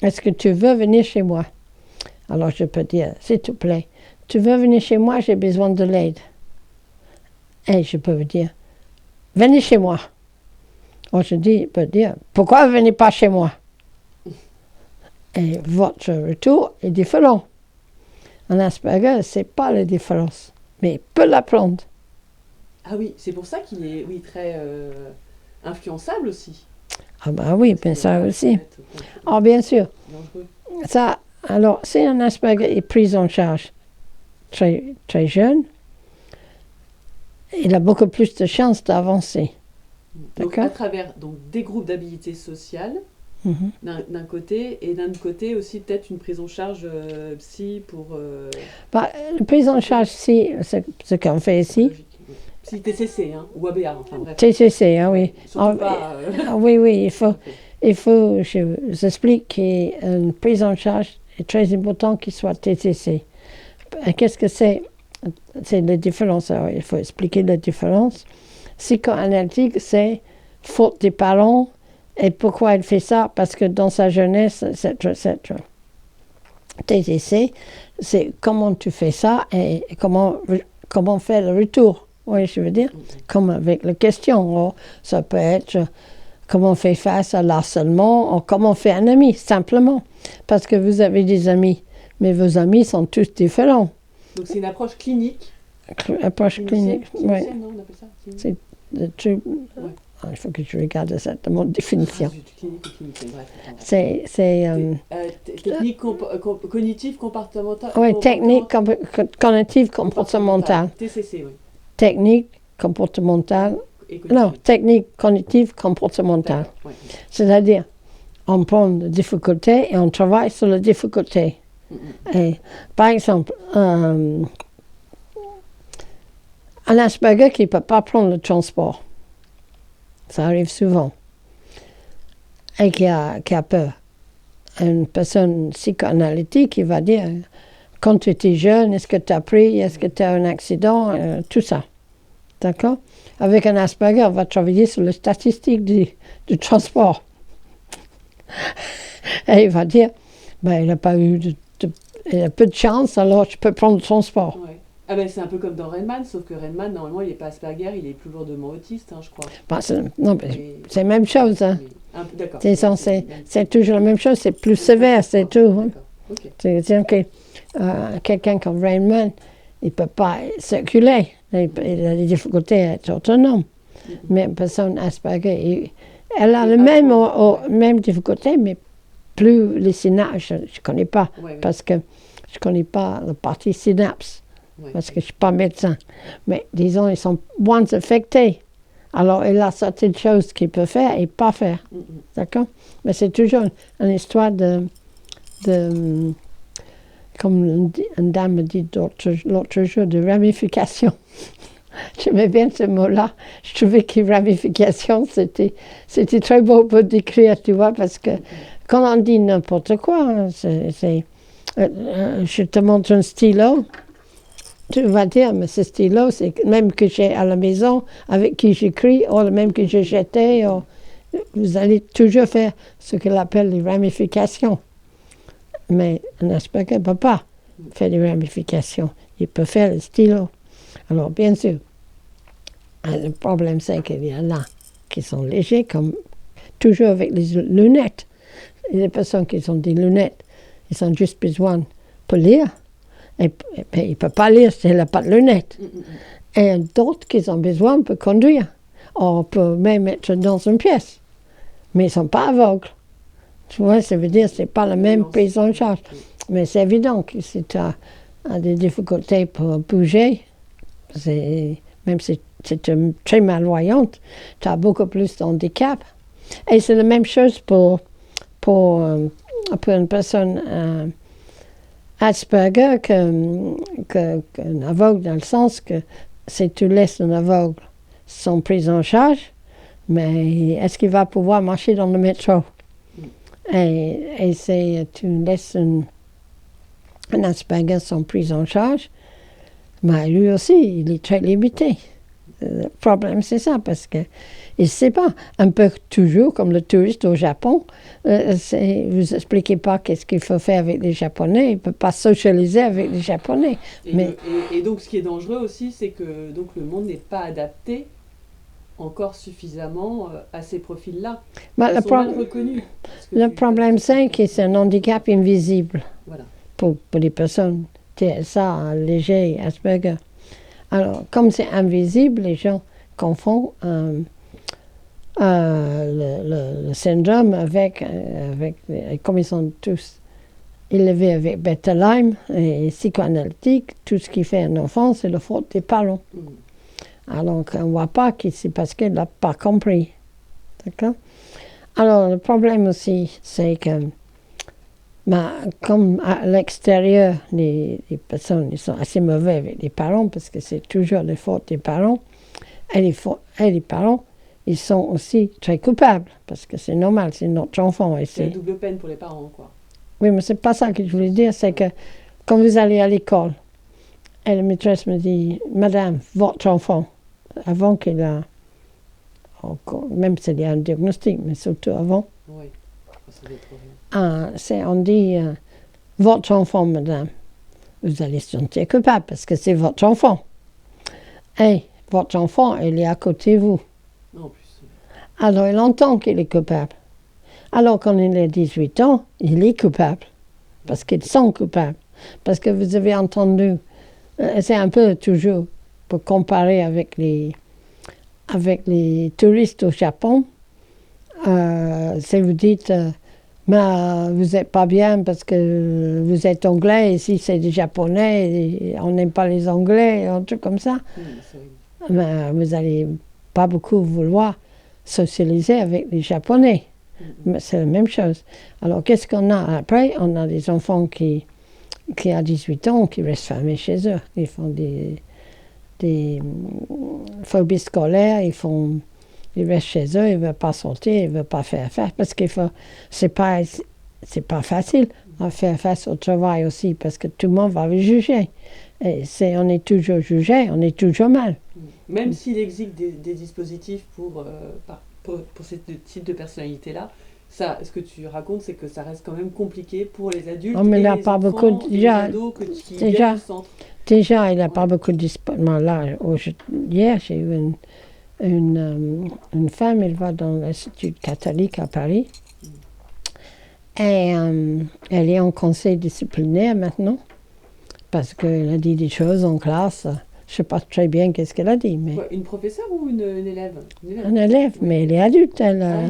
est-ce que tu veux venir chez moi? Alors, je peux dire, s'il te plaît, tu veux venir chez moi, j'ai besoin de l'aide. Et je peux vous dire, venez chez moi. Alors, je peux dire, pourquoi vous ne venez pas chez moi? Et votre retour est différent. Un Asperger ne sait pas la différence, mais il peut l'apprendre. Ah oui, c'est pour ça qu'il est très influençable aussi. Ah ben oui, mais ça aussi. Ah bien sûr. Dangereux. Ça, alors, si un Asperger est pris en charge très, très jeune, il a beaucoup plus de chances d'avancer. Donc à travers des groupes d'habilité sociale, d'un côté, et d'un autre côté aussi peut-être une prise en charge psy pour... Bah, la prise en charge psy, c'est ce qu'on fait ici. Psy TCC, hein, ou ABA, enfin bref. TCC, hein, oui. Surtout pas... oui, oui, il faut, je vous explique qu'une prise en charge est très important qu'il soit TCC. Qu'est-ce que c'est? C'est la différence. Alors, il faut expliquer la différence. Psychoanalytique, c'est faute des parents. Et pourquoi il fait ça? Parce que dans sa jeunesse, etc., etc. TCC, c'est comment tu fais ça et comment faire le retour. Oui, je veux dire, comme avec les questions. Ça peut être comment on fait face à l'harcèlement, ou comment on fait un ami, simplement. Parce que vous avez des amis, mais vos amis sont tous différents. Donc c'est une approche clinique. Approche clinique, oui. Non, on appelle ça clinique. C'est le truc. Ouais. Il faut que je regarde cette mon définition. C'est technique cognitive comportementale. Oui, technique cognitive comportementale. TCC, oui. Technique comportementale. Non, technique cognitive comportementale. Ouais. C'est-à-dire, on prend des difficultés et on travaille sur les difficultés. Et, par exemple, un Asperger qui ne peut pas prendre le transport. Ça arrive souvent. Et qui a peur. Une personne psychoanalytique qui va dire, quand tu étais jeune, est-ce que tu as pris, est-ce que tu as un accident, tout ça. D'accord? Avec un Asperger, on va travailler sur les statistiques du transport. Et il va dire, ben, il n'a pas eu il a peu de chance, alors tu peux prendre le transport. Ouais. Ah ben c'est un peu comme dans Rainman, sauf que Rainman, normalement, il n'est pas Asperger, il est plus lourdement autiste, hein, je crois. Bah, c'est la même chose. Hein. D'accord. C'est toujours la même chose, c'est plus sévère, c'est tout. Hein. Okay. C'est-à-dire que quelqu'un comme Rainman, il ne peut pas circuler, il a des difficultés à être autonome. Mais une personne Asperger, elle a les mêmes difficultés, mais plus les synapses, je ne connais pas, parce que je ne connais pas la partie synapse. Parce que je ne suis pas médecin. Mais disons, ils sont moins affectés. Alors, il a certaines choses qu'il peut faire et pas faire. D'accord? Mais c'est toujours une histoire de comme une dame me dit l'autre jour, de ramification. J'aimais bien ce mot-là. Je trouvais que ramification, c'était très beau pour décrire, tu vois, parce que quand on dit n'importe quoi, je te montre un stylo. Tu vas dire, mais ce stylo, c'est le même que j'ai à la maison, avec qui j'écris, ou le même que j'ai jeté. Vous allez toujours faire ce qu'il appelle les ramifications. Mais un Asperger ne peut pas faire des ramifications. Il peut faire le stylo. Alors, bien sûr, le problème, c'est qu'il y en a qui sont légers, comme toujours avec les lunettes. Il y a des personnes qui ont des lunettes, ils ont juste besoin pour lire. Et il ne peut pas lire s'il n'a pas de lunettes. Et d'autres qui ont besoin pour conduire. On peut même être dans une pièce. Mais ils ne sont pas aveugles. Tu vois, ça veut dire que ce n'est pas la même prise en charge. Mais c'est évident que si tu as des difficultés pour bouger, même si tu es très malvoyante, tu as beaucoup plus d'handicap. Et c'est la même chose pour une personne Asperger qu'un aveugle, dans le sens que si tu laisses un aveugle sans prise en charge, mais est-ce qu'il va pouvoir marcher dans le métro? Et si tu laisses un Asperger sans prise en charge, mais lui aussi, il est très limité. Le problème, c'est ça, parce qu'il ne sait pas. Un peu toujours comme le touriste au Japon, vous n'expliquez pas qu'est-ce qu'il faut faire avec les Japonais, il ne peut pas socialiser avec les Japonais. Et donc, ce qui est dangereux aussi, c'est que donc, le monde n'est pas adapté encore suffisamment à ces profils-là. Bah, Ils sont mal reconnus. Le problème, c'est que c'est un handicap invisible voilà. pour les personnes TSA, léger, Asperger. Alors, comme c'est invisible, les gens confondent le syndrome avec, comme ils sont tous élevés avec Bettelheim et psychoanalytique, tout ce qui fait un enfant, c'est la faute des parents. Alors on ne voit pas que c'est parce qu'elle n'a pas compris. D'accord? Alors le problème aussi, c'est que comme à l'extérieur, les personnes ils sont assez mauvais avec les parents parce que c'est toujours la faute des parents. Et les parents, ils sont aussi très coupables parce que c'est normal, c'est notre enfant. C'est la double peine pour les parents, quoi. Oui, mais c'est pas ça que je voulais dire, c'est que quand vous allez à l'école, et la maîtresse me dit, Madame, votre enfant, avant qu'il a, même s'il y a un diagnostic, mais surtout avant, oui. On dit, votre enfant, Madame, vous allez se sentir coupable parce que c'est votre enfant. Et votre enfant, il est à côté de vous. En plus. Alors, il entend qu'il est coupable. Alors, quand il a 18 ans, il est coupable. Parce qu'ils sont coupables. Parce que vous avez entendu, c'est un peu toujours pour comparer avec les touristes au Japon. Si vous dites, mais vous n'êtes pas bien parce que vous êtes anglais, ici c'est des japonais, et on n'aime pas les anglais, un truc comme ça. Mais vous n'allez pas beaucoup vouloir socialiser avec les japonais. Mais c'est la même chose. Alors qu'est-ce qu'on a après? On a des enfants qui à 18 ans, qui restent fermés chez eux. Ils font des phobies scolaires, ils restent chez eux, ils ne veulent pas sortir, ils ne veulent pas faire face, parce que c'est pas facile à faire face au travail aussi, parce que tout le monde va vous juger. Et on est toujours jugé, on est toujours mal. Même s'il existe des dispositifs pour ce type de personnalité-là, ça, ce que tu racontes, c'est que ça reste quand même compliqué pour les adultes et les enfants et les ados qui viennent au centre. Déjà, il n'y a pas beaucoup de dispositifs. Hier, j'ai eu une femme, elle va dans l'Institut catholique à Paris. Et elle est en conseil disciplinaire maintenant, parce qu'elle a dit des choses en classe. Je ne sais pas très bien qu'est-ce qu'elle a dit. Mais... Une professeure ou une élève? Une élève, mais elle est adulte, elle a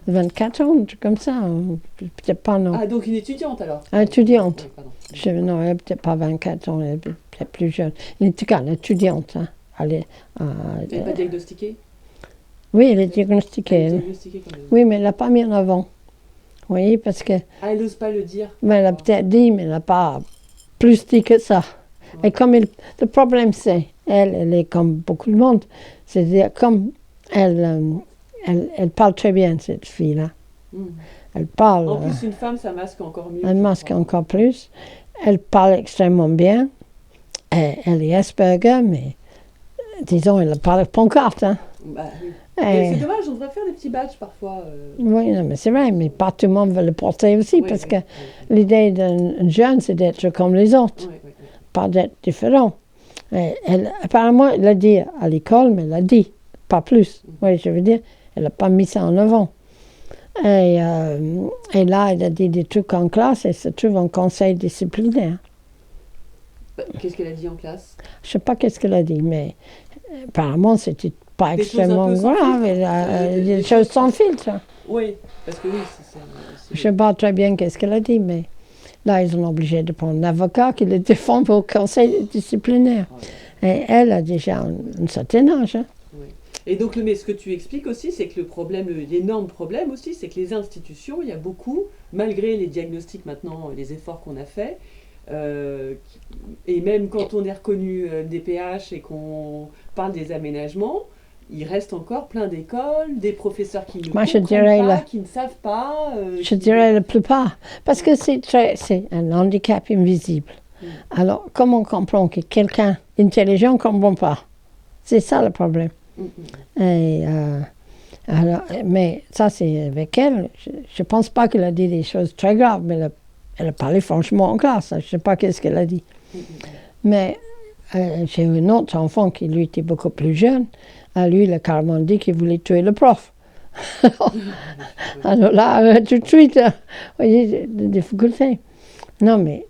24 ans, comme ça. Peut-être pas, non. Ah, donc une étudiante alors? Étudiante. Oui, non, elle n'a peut-être pas 24 ans, elle est peut-être plus jeune. En tout cas, une étudiante. Hein. Elle n'est pas diagnostiquée? Oui, elle est diagnostiquée. Elle est diagnostiquée quand même. Oui, mais elle ne l'a pas mis en avant. Vous voyez, parce que... Ah, elle n'ose pas le dire? Mais elle a peut-être dit, mais elle n'a pas plus dit que ça. Et comme le problème, c'est, elle est comme beaucoup de monde, c'est-à-dire comme elle parle très bien, cette fille-là. Elle parle... En plus, une femme, ça masque encore mieux. Elle masque encore plus. Elle parle extrêmement bien. Elle est Asperger, mais disons, elle parle pancarte. Hein. Bah, oui. C'est dommage, on devrait faire des petits badges parfois. Oui, non, mais c'est vrai, mais pas tout le monde veut le porter aussi, parce que l'idée d'un jeune, c'est d'être comme les autres. Pas d'être différent. Apparemment, elle l'a dit à l'école, mais elle l'a dit, pas plus. Oui, je veux dire, elle n'a pas mis ça en avant. Et là, elle a dit des trucs en classe et se trouve en conseil disciplinaire. Qu'est-ce qu'elle a dit en classe? Je ne sais pas qu'est-ce qu'elle a dit, mais apparemment, c'était pas extrêmement grave. Il y a des choses sans filtre. Oui, parce que oui, je ne sais pas très bien qu'est-ce qu'elle a dit, mais... Là, ils sont obligés de prendre un avocat qui les défend au conseil disciplinaire. Et elle a déjà un certain âge. Hein. Oui. Et donc, mais ce que tu expliques aussi, c'est que l'énorme problème aussi, c'est que les institutions, il y a beaucoup, malgré les diagnostics maintenant, les efforts qu'on a faits, et même quand on est reconnu DPH et qu'on parle des aménagements, il reste encore plein d'écoles, des professeurs qui ne comprennent pas, qui ne savent pas. Je dirais la plupart. Parce que c'est un handicap invisible. Alors, comment on comprend que quelqu'un intelligent ne comprend pas? C'est ça le problème. Et, alors, mais ça, c'est avec elle. Je ne pense pas qu'elle a dit des choses très graves, mais elle a parlé franchement en classe. Je ne sais pas qu'est-ce qu'elle a dit. Mais j'ai un autre enfant qui, lui, était beaucoup plus jeune. À lui, il a carrément dit qu'il voulait tuer le prof. Alors là, tout de suite, vous voyez, des difficultés. Non, mais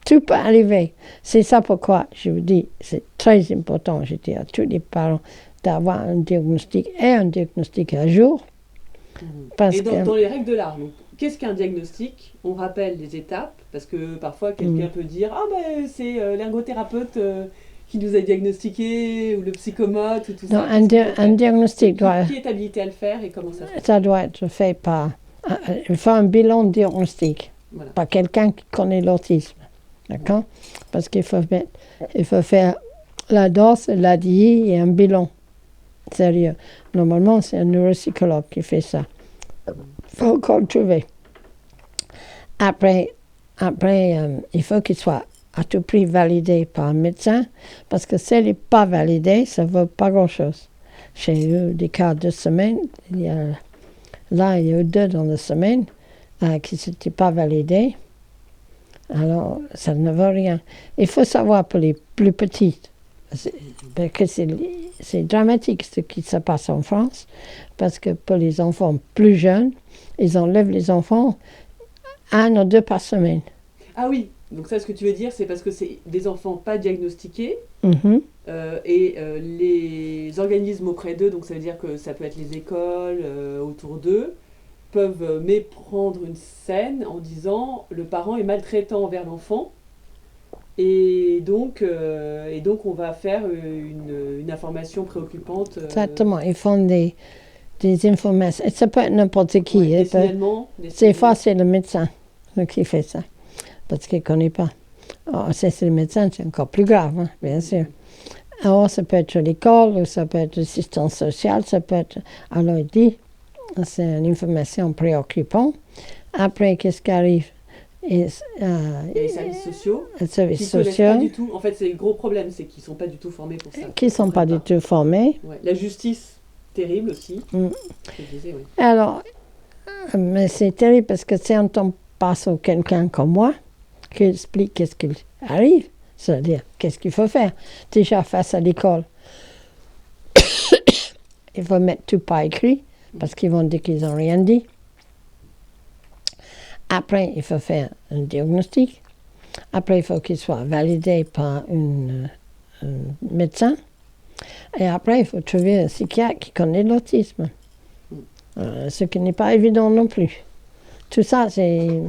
tout peut arriver. C'est ça pourquoi je vous dis, c'est très important, je dis à tous les parents, d'avoir un diagnostic à jour. Et dans les règles de l'art, qu'est-ce qu'un diagnostic? On rappelle les étapes, parce que parfois quelqu'un peut dire « Ah ben c'est l'ergothérapeute qui nous a diagnostiqué, ou le psychomote, ou tout non, ça. » Un diagnostic doit... Qui est habilité à le faire et comment ça se fait? Ça doit être fait par... Il faut un bilan diagnostique, par quelqu'un qui connaît l'autisme. D'accord? Parce qu'il faut faire la dose, l'ADI et un bilan. Sérieux. Normalement, c'est un neuropsychologue qui fait ça. Il faut encore le trouver. Après il faut qu'il soit à tout prix validé par un médecin, parce que s'il n'est pas validé, ça ne vaut pas grand-chose. J'ai eu des cas de semaine, il y a eu 2 dans la semaine qui n'étaient pas validés. Alors, ça ne vaut rien. Il faut savoir pour les plus petites, parce que c'est dramatique ce qui se passe en France, parce que pour les enfants plus jeunes, ils enlèvent les enfants 1 ou 2 par semaine. Ah oui, donc ça, ce que tu veux dire, c'est parce que c'est des enfants pas diagnostiqués, et les organismes auprès d'eux, donc ça veut dire que ça peut être les écoles autour d'eux, peuvent méprendre une scène en disant le parent est maltraitant envers l'enfant, et donc on va faire une information préoccupante. Exactement, ils font des informations. Et ça peut être n'importe qui. Ouais, Des fois, c'est le médecin qui fait ça, parce qu'il ne connaît pas. Alors, si c'est le médecin, c'est encore plus grave, hein, bien sûr. Alors, ça peut être l'école, ou ça peut être l'assistance sociale, ça peut être... Alors, il dit, c'est une information préoccupante. Après, qu'est-ce qui arrive? Les services sociaux. Les services qui sociaux. Pas du tout. En fait, c'est le gros problème, c'est qu'ils ne sont pas du tout formés pour ça. Qui ne sont pas du tout formés. Ouais. La justice, terrible aussi. Disais, oui. Alors, mais c'est terrible parce que si on tombe pas sur quelqu'un comme moi, qui explique qu'est-ce qui arrive, c'est-à-dire qu'est-ce qu'il faut faire. Déjà, face à l'école, il faut mettre tout par écrit, parce qu'ils vont dire qu'ils n'ont rien dit. Après, il faut faire un diagnostic. Après, il faut qu'il soit validé par un médecin. Et après, il faut trouver un psychiatre qui connaît l'autisme. Ce qui n'est pas évident non plus. Tout ça, c'est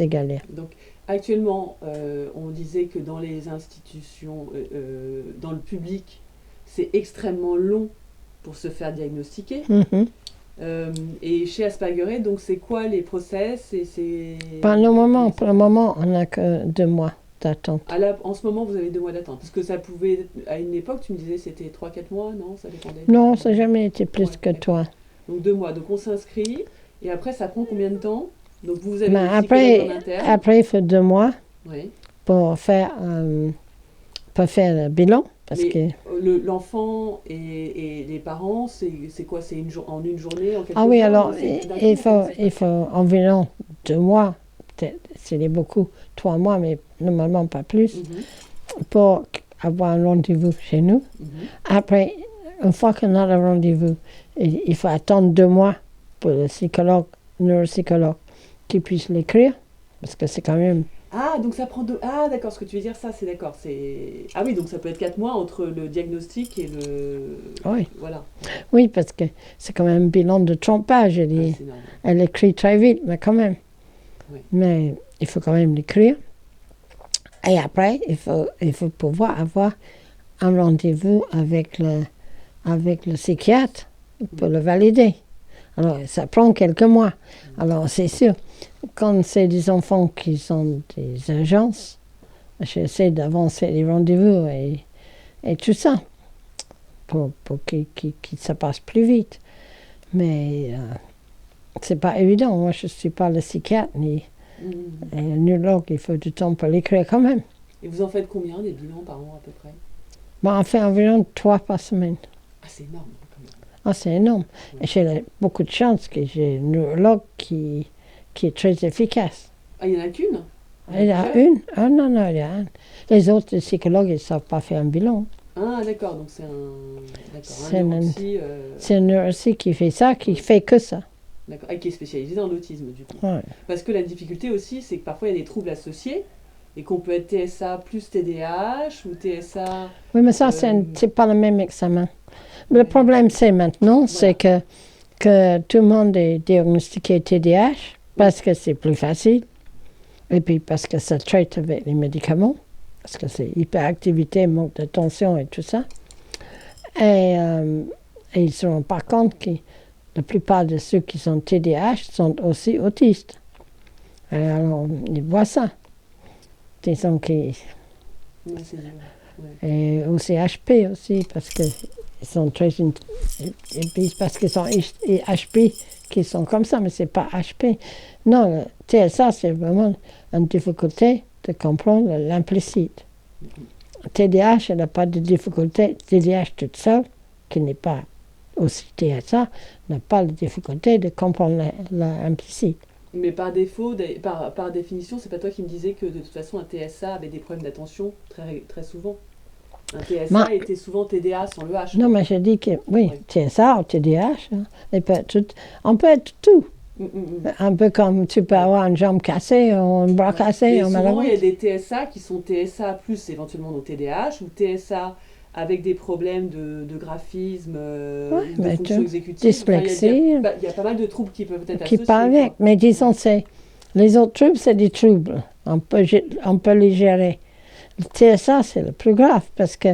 galère. Donc, actuellement, on disait que dans les institutions, dans le public, c'est extrêmement long pour se faire diagnostiquer. Et chez Aspergeré, donc c'est quoi les process Pour le moment, on n'a que 2 mois d'attente. En ce moment, vous avez 2 mois d'attente. Parce que ça pouvait, à une époque, tu me disais c'était 3-4 mois, non? Ça dépendait. Non, ça n'a jamais été plus que toi. Donc 2 mois. Donc on s'inscrit. Et après, ça prend combien de temps? Donc vous avez après, il faut 2 mois pour faire le bilan. Parce que l'enfant et les parents, c'est quoi? C'est en une journée, en quelques oui, jours, alors il faut environ 2 mois, peut-être c'est beaucoup, 3 mois, mais normalement pas plus, pour avoir un rendez-vous chez nous. Après, une fois qu'on a le rendez-vous, il faut attendre 2 mois pour le neuropsychologue, qui puisse l'écrire, parce que c'est quand même... Ah, donc ça prend 2... Ah, d'accord, ce que tu veux dire, ça, c'est d'accord. Ah oui, donc ça peut être 4 mois entre le diagnostic et le... Oui. Voilà. Oui, parce que c'est quand même un bilan de 30 pages. Elle écrit très vite, mais quand même. Oui. Mais il faut quand même l'écrire. Et après, il faut pouvoir avoir un rendez-vous avec le psychiatre pour le valider. Alors, ça prend quelques mois. Alors, c'est sûr, quand c'est des enfants qui sont des urgences, j'essaie d'avancer les rendez-vous et tout ça, pour que ça passe plus vite. Mais c'est pas évident. Moi, je ne suis pas le psychiatre, ni le neurologue. Il faut du temps pour l'écrire quand même. Et vous en faites combien, des bilans par an, à peu près? On fait environ 3 par semaine. Ah, c'est énorme. Ah, c'est énorme. Et j'ai beaucoup de chance que j'ai un neurologue qui est très efficace. Ah, il n'y en a qu'une? Il y a une. Ah non, non, il y a un. Les autres psychologues, ils ne savent pas faire un bilan. Ah, d'accord, donc c'est un neuropsy. C'est un neuropsy qui fait ça, qui fait que ça. D'accord, et qui est spécialisé dans l'autisme, du coup. Ouais. Parce que la difficulté aussi, c'est que parfois il y a des troubles associés, et qu'on peut être TSA plus TDAH ou TSA. Oui, mais ça, c'est pas le même examen. Le problème, c'est maintenant, c'est que tout le monde est diagnostiqué TDAH parce que c'est plus facile, et puis parce que ça traite avec les médicaments, parce que c'est hyperactivité, manque d'attention et tout ça. Et ils ne se rendent pas compte que la plupart de ceux qui sont TDAH sont aussi autistes. Et alors, ils voient ça. Disons qu'ils... Ouais, c'est dur. Ouais. Et aussi HP aussi, parce qu'ils sont très... Et puis parce qu'ils sont HP qui sont comme ça, mais ce n'est pas HP. Non, le TSA, c'est vraiment une difficulté de comprendre l'implicite. TDAH, elle n'a pas de difficulté. TDAH toute seule, qui n'est pas aussi TSA, n'a pas de difficulté de comprendre l'implicite. Mais par défaut, par définition, c'est pas toi qui me disais que de toute façon un TSA avait des problèmes d'attention très souvent. Un TSA était souvent TDA sans le H. Non, mais je dis que oui, TSA ou TDAH, hein, on peut être tout. Un peu comme tu peux avoir une jambe cassée ou un bras cassé. Souvent, il y a des TSA qui sont TSA plus éventuellement au TDAH ou TSA avec des problèmes de graphisme, de fonction exécutive. Dyslexie. Enfin, il y a pas mal de troubles qui peuvent être qui associés. Parlent avec. Mais disons, les autres troubles, c'est des troubles. On peut les gérer. Le TSA, c'est le plus grave parce que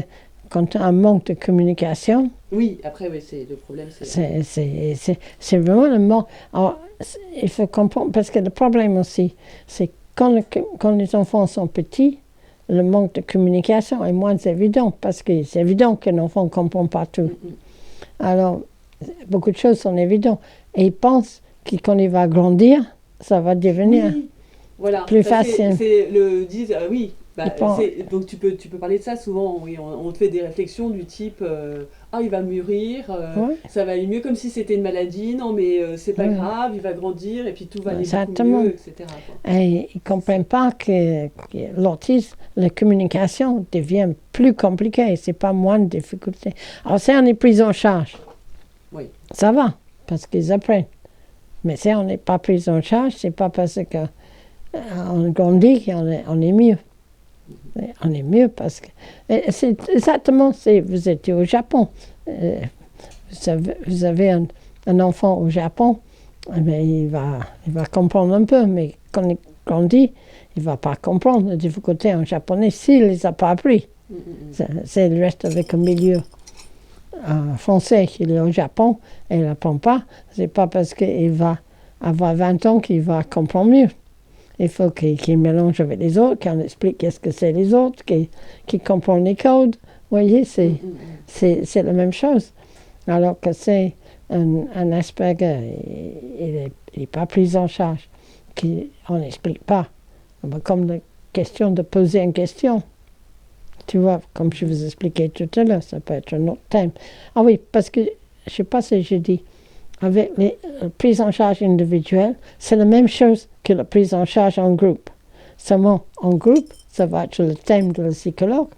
quand tu as un manque de communication... Oui, après, oui, c'est le problème. C'est vraiment le manque... Alors, il faut comprendre, parce que le problème aussi, c'est quand les enfants sont petits, le manque de communication est moins évident, parce que c'est évident qu'un enfant ne comprend pas tout. Alors, beaucoup de choses sont évidentes. Et ils pensent que quand il va grandir, ça va devenir plus facile. Oui. Donc tu peux parler de ça souvent, oui, on te fait des réflexions du type il va mûrir, ça va aller mieux comme si c'était une maladie, non mais c'est pas grave, il va grandir et puis tout va aller beaucoup mieux, etc. Et ils ne comprennent pas que l'autisme, la communication devient plus compliquée, c'est pas moins de difficultés. Alors si on est pris en charge, ça va, parce qu'ils apprennent. Mais si on n'est pas pris en charge, c'est pas parce qu'on grandit qu'on est mieux. On est mieux parce que... C'est exactement, vous étiez au Japon. Vous avez un enfant au Japon, il va comprendre un peu, mais quand il grandit, il ne va pas comprendre les difficultés en japonais s'il ne les a pas appris. C'est le reste avec un milieu français qu'il est au Japon et il n'apprend pas. Ce n'est pas parce qu'il va avoir 20 ans qu'il va comprendre mieux. Il faut qu'il mélange avec les autres, qu'on explique qu'est-ce que c'est les autres, qu'il comprenne les codes. Vous voyez, c'est la même chose. Alors que c'est un Asperger, il n'est pas pris en charge, on n'explique pas. Comme la question de poser une question. Tu vois, comme je vous expliquais tout à l'heure, ça peut être un autre thème. Ah oui, parce que, je ne sais pas si j'ai dit, avec les prises en charge individuelles, c'est la même chose que la prise en charge en groupe. Seulement, en groupe, ça va être le thème de le psychologue,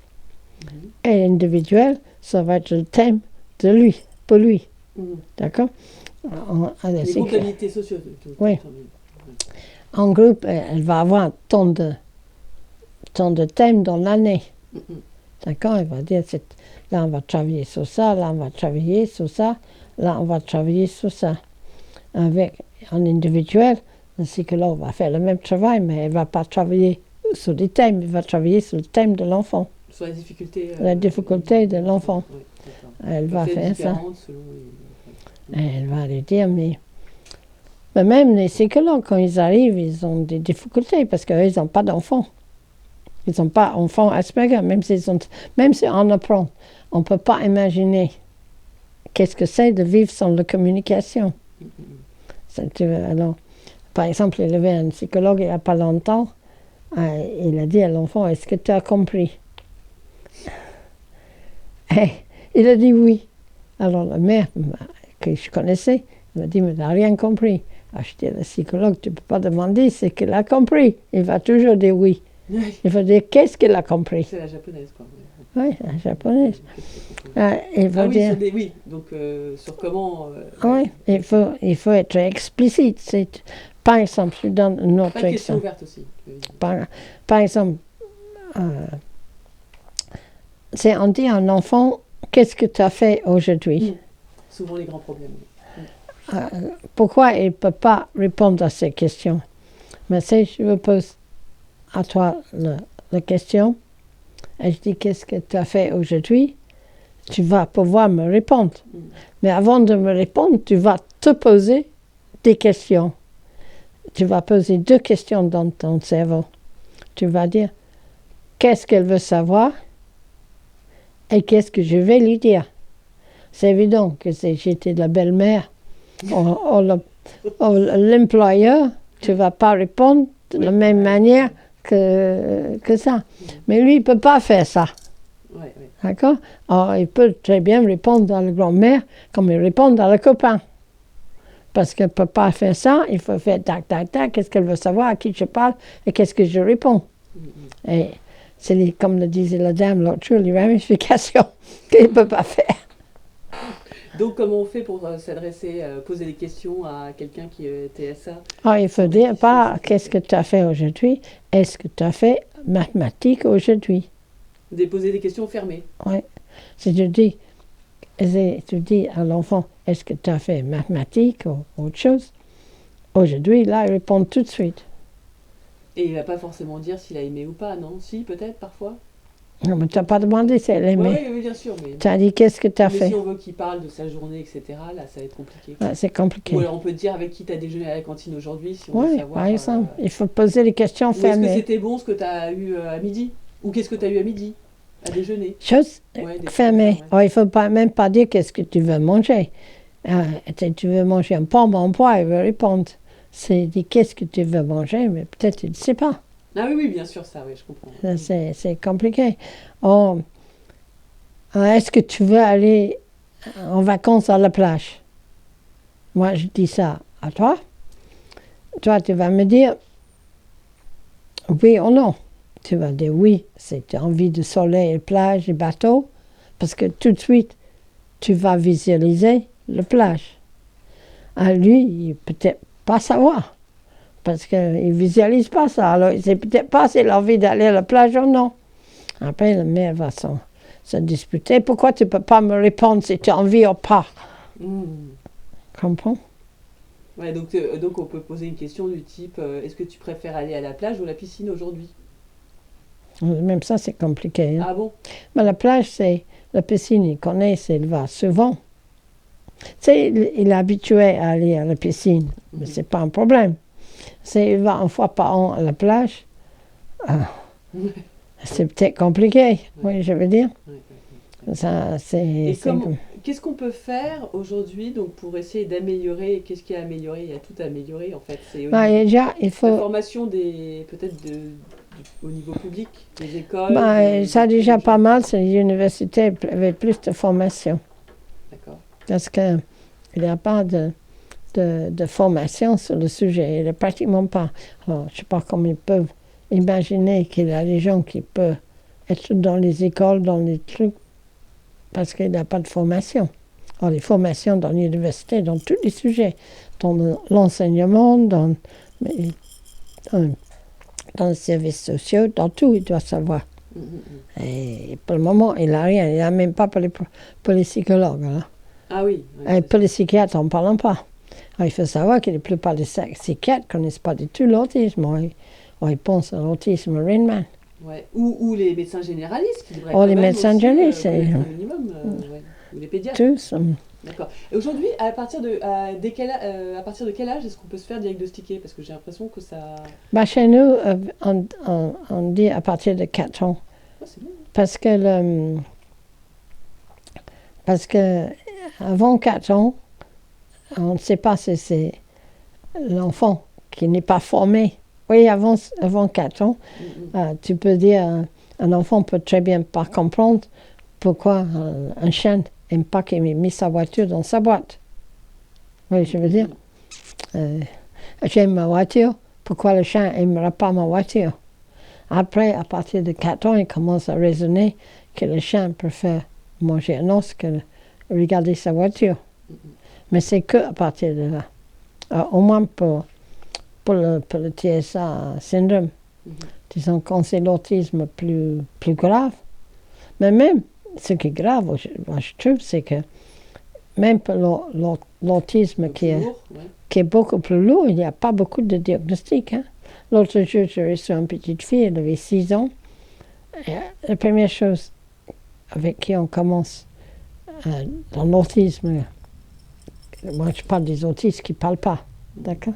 et individuel, ça va être le thème de lui, pour lui. D'accord? Les groupes d'habilité sociaux. Oui. En groupe, elle va avoir tant de thèmes dans l'année. D'accord? Elle va dire, là, on va travailler sur ça, là, on va travailler sur ça. Là, on va travailler sur ça. En individuel, le psychologue va faire le même travail, mais elle ne va pas travailler sur des thèmes, il va travailler sur le thème de l'enfant. Sur la difficulté. La difficulté de l'enfant. Elle va faire ça. Elle va lui dire, mais même les psychologues, quand ils arrivent, ils ont des difficultés parce qu'ils n'ont pas d'enfants. Ils n'ont pas d'enfants Asperger, même si on apprend. On ne peut pas imaginer qu'est-ce que c'est de vivre sans la communication. Alors, par exemple, il y avait un psychologue il n'y a pas longtemps, il a dit à l'enfant, est-ce que tu as compris? Et il a dit oui. Alors la mère, que je connaissais, m'a dit, mais tu n'as rien compris. Je dis, le psychologue, tu ne peux pas demander ce qu'il a compris. Il va toujours dire oui. Il va dire qu'est-ce qu'il a compris. C'est la japonaise, quoi. Oui, la japonaise. Il va dire... oui, donc sur comment... oui, il faut être explicite. Par exemple, je donne un autre exemple. Question ouverte aussi. Par exemple, on dit à un enfant, qu'est-ce que tu as fait aujourd'hui? Souvent les grands problèmes. Pourquoi il ne peut pas répondre à ces questions? Mais si je vous pose à toi la question, et je dis qu'est-ce que tu as fait aujourd'hui, tu vas pouvoir me répondre. Mais avant de me répondre, tu vas te poser des questions. Tu vas poser 2 questions dans ton cerveau. Tu vas dire qu'est-ce qu'elle veut savoir et qu'est-ce que je vais lui dire. C'est évident que si j'étais la belle-mère ou l'employeur, tu ne vas pas répondre de la même manière que ça. Mais lui, il ne peut pas faire ça. D'accord? Alors, il peut très bien répondre à la grand-mère comme il répond à la copain. Parce qu'il ne peut pas faire ça, il faut faire tac, tac, tac, qu'est-ce qu'elle veut savoir, à qui je parle et qu'est-ce que je réponds. Et c'est, comme le disait la dame l'autre jour, les ramifications qu'il ne peut pas faire. Donc, comment on fait pour s'adresser, poser des questions à quelqu'un qui est TSA? Il faut dire pas qu'est-ce que tu as fait aujourd'hui, est-ce que tu as fait mathématiques aujourd'hui? Poser des questions fermées. Oui. Si tu dis à l'enfant, est-ce que tu as fait mathématiques ou autre chose? Aujourd'hui, là, il répond tout de suite. Et il ne va pas forcément dire s'il a aimé ou pas, non? Si, peut-être, parfois? Non, mais tu n'as pas demandé si elle aimait. Oui, bien sûr. Mais... Tu as dit qu'est-ce que tu as fait. Si on veut qu'il parle de sa journée, etc., là, ça va être compliqué. C'est compliqué. Ou alors on peut dire avec qui tu as déjeuné à la cantine aujourd'hui, si on veut savoir. Par exemple, il faut poser des questions fermées. Est-ce que c'était bon ce que tu as eu à midi? Ou qu'est-ce que tu as eu à midi? À déjeuner. Chose fermée. Il ne faut même pas dire qu'est-ce que tu veux manger. Tu veux manger un pomme en poids, il veut répondre. C'est dit qu'est-ce que tu veux manger, mais peut-être il ne sait pas. Ah oui, bien sûr, ça, oui, je comprends. C'est compliqué. Est-ce que tu veux aller en vacances à la plage? Moi, je dis ça à toi. Toi, tu vas me dire oui ou non. Tu vas dire oui, si tu as envie de soleil, plage et bateau, parce que tout de suite, tu vas visualiser la plage. Lui, il ne peut peut-être pas savoir, parce qu'il ne visualise pas ça. Alors, il ne sait peut-être pas s'il a envie d'aller à la plage ou non. Après, la mère va se disputer. Pourquoi tu ne peux pas me répondre si tu as envie ou pas? Comprends? Ouais, donc on peut poser une question du type est-ce que tu préfères aller à la plage ou à la piscine aujourd'hui? Même ça, c'est compliqué. Hein? Ah bon? Mais la plage, c'est la piscine, il connaît, il va souvent. Il est habitué à aller à la piscine, mais ce n'est pas un problème. Il va une fois par an à la plage, c'est peut-être compliqué, oui, je veux dire. Ça, qu'est-ce qu'on peut faire aujourd'hui donc, pour essayer d'améliorer? Qu'est-ce qui a amélioré? Il y a tout amélioré en fait. C'est déjà, il faut... La formation peut-être au niveau public, des écoles. Ça déjà pas mal, c'est les universités avaient plus de formation. D'accord. Parce qu'il n'y a pas de formation sur le sujet, il n'y a pratiquement pas. Alors, je ne sais pas comment ils peuvent imaginer qu'il y a des gens qui peuvent être dans les écoles, dans les trucs, parce qu'il n'y a pas de formation. Alors, les formations dans l'université, dans tous les sujets, dans l'enseignement, dans les services sociaux, dans tout, il doit savoir. Et pour le moment, il n'a rien. Il n'a même pas pour les psychologues. Hein. Ah oui. Et pour les psychiatres, on ne parle pas. Alors, il faut savoir que la plupart des psychiatres ne connaissent pas du tout l'autisme. Ils pensent à l'autisme Rainman. Ouais. Ou les médecins généralistes qui devraient les médecins généralistes, un minimum, ou les pédiatres. Tous. D'accord. Et aujourd'hui, à partir de quel âge est-ce qu'on peut se faire diagnostiquer? Parce que j'ai l'impression que ça... Chez nous, on dit à partir de 4 ans. Oh, c'est bien. Parce que avant 4 ans, on ne sait pas si c'est l'enfant qui n'est pas formé. Oui, avant 4 ans, tu peux dire, un enfant peut très bien pas comprendre pourquoi un chien n'aime pas qu'il ait mis sa voiture dans sa boîte. Oui, je veux dire. j'aime ma voiture, pourquoi le chien n'aimera pas ma voiture? Après, à partir de 4 ans, il commence à raisonner que le chien préfère manger un os que regarder sa voiture. Mais c'est que à partir de là. Au moins pour le TSA syndrome. Disons, quand c'est l'autisme plus grave. Mais même, ce qui est grave, moi, je trouve, c'est que même pour l'autisme qui est beaucoup plus lourd, il n'y a pas beaucoup de diagnostics. Hein. L'autre jour, j'ai reçu une petite fille, elle avait 6 ans. Et la première chose avec qui on commence dans l'autisme, moi je parle des autistes qui ne parlent pas, d'accord,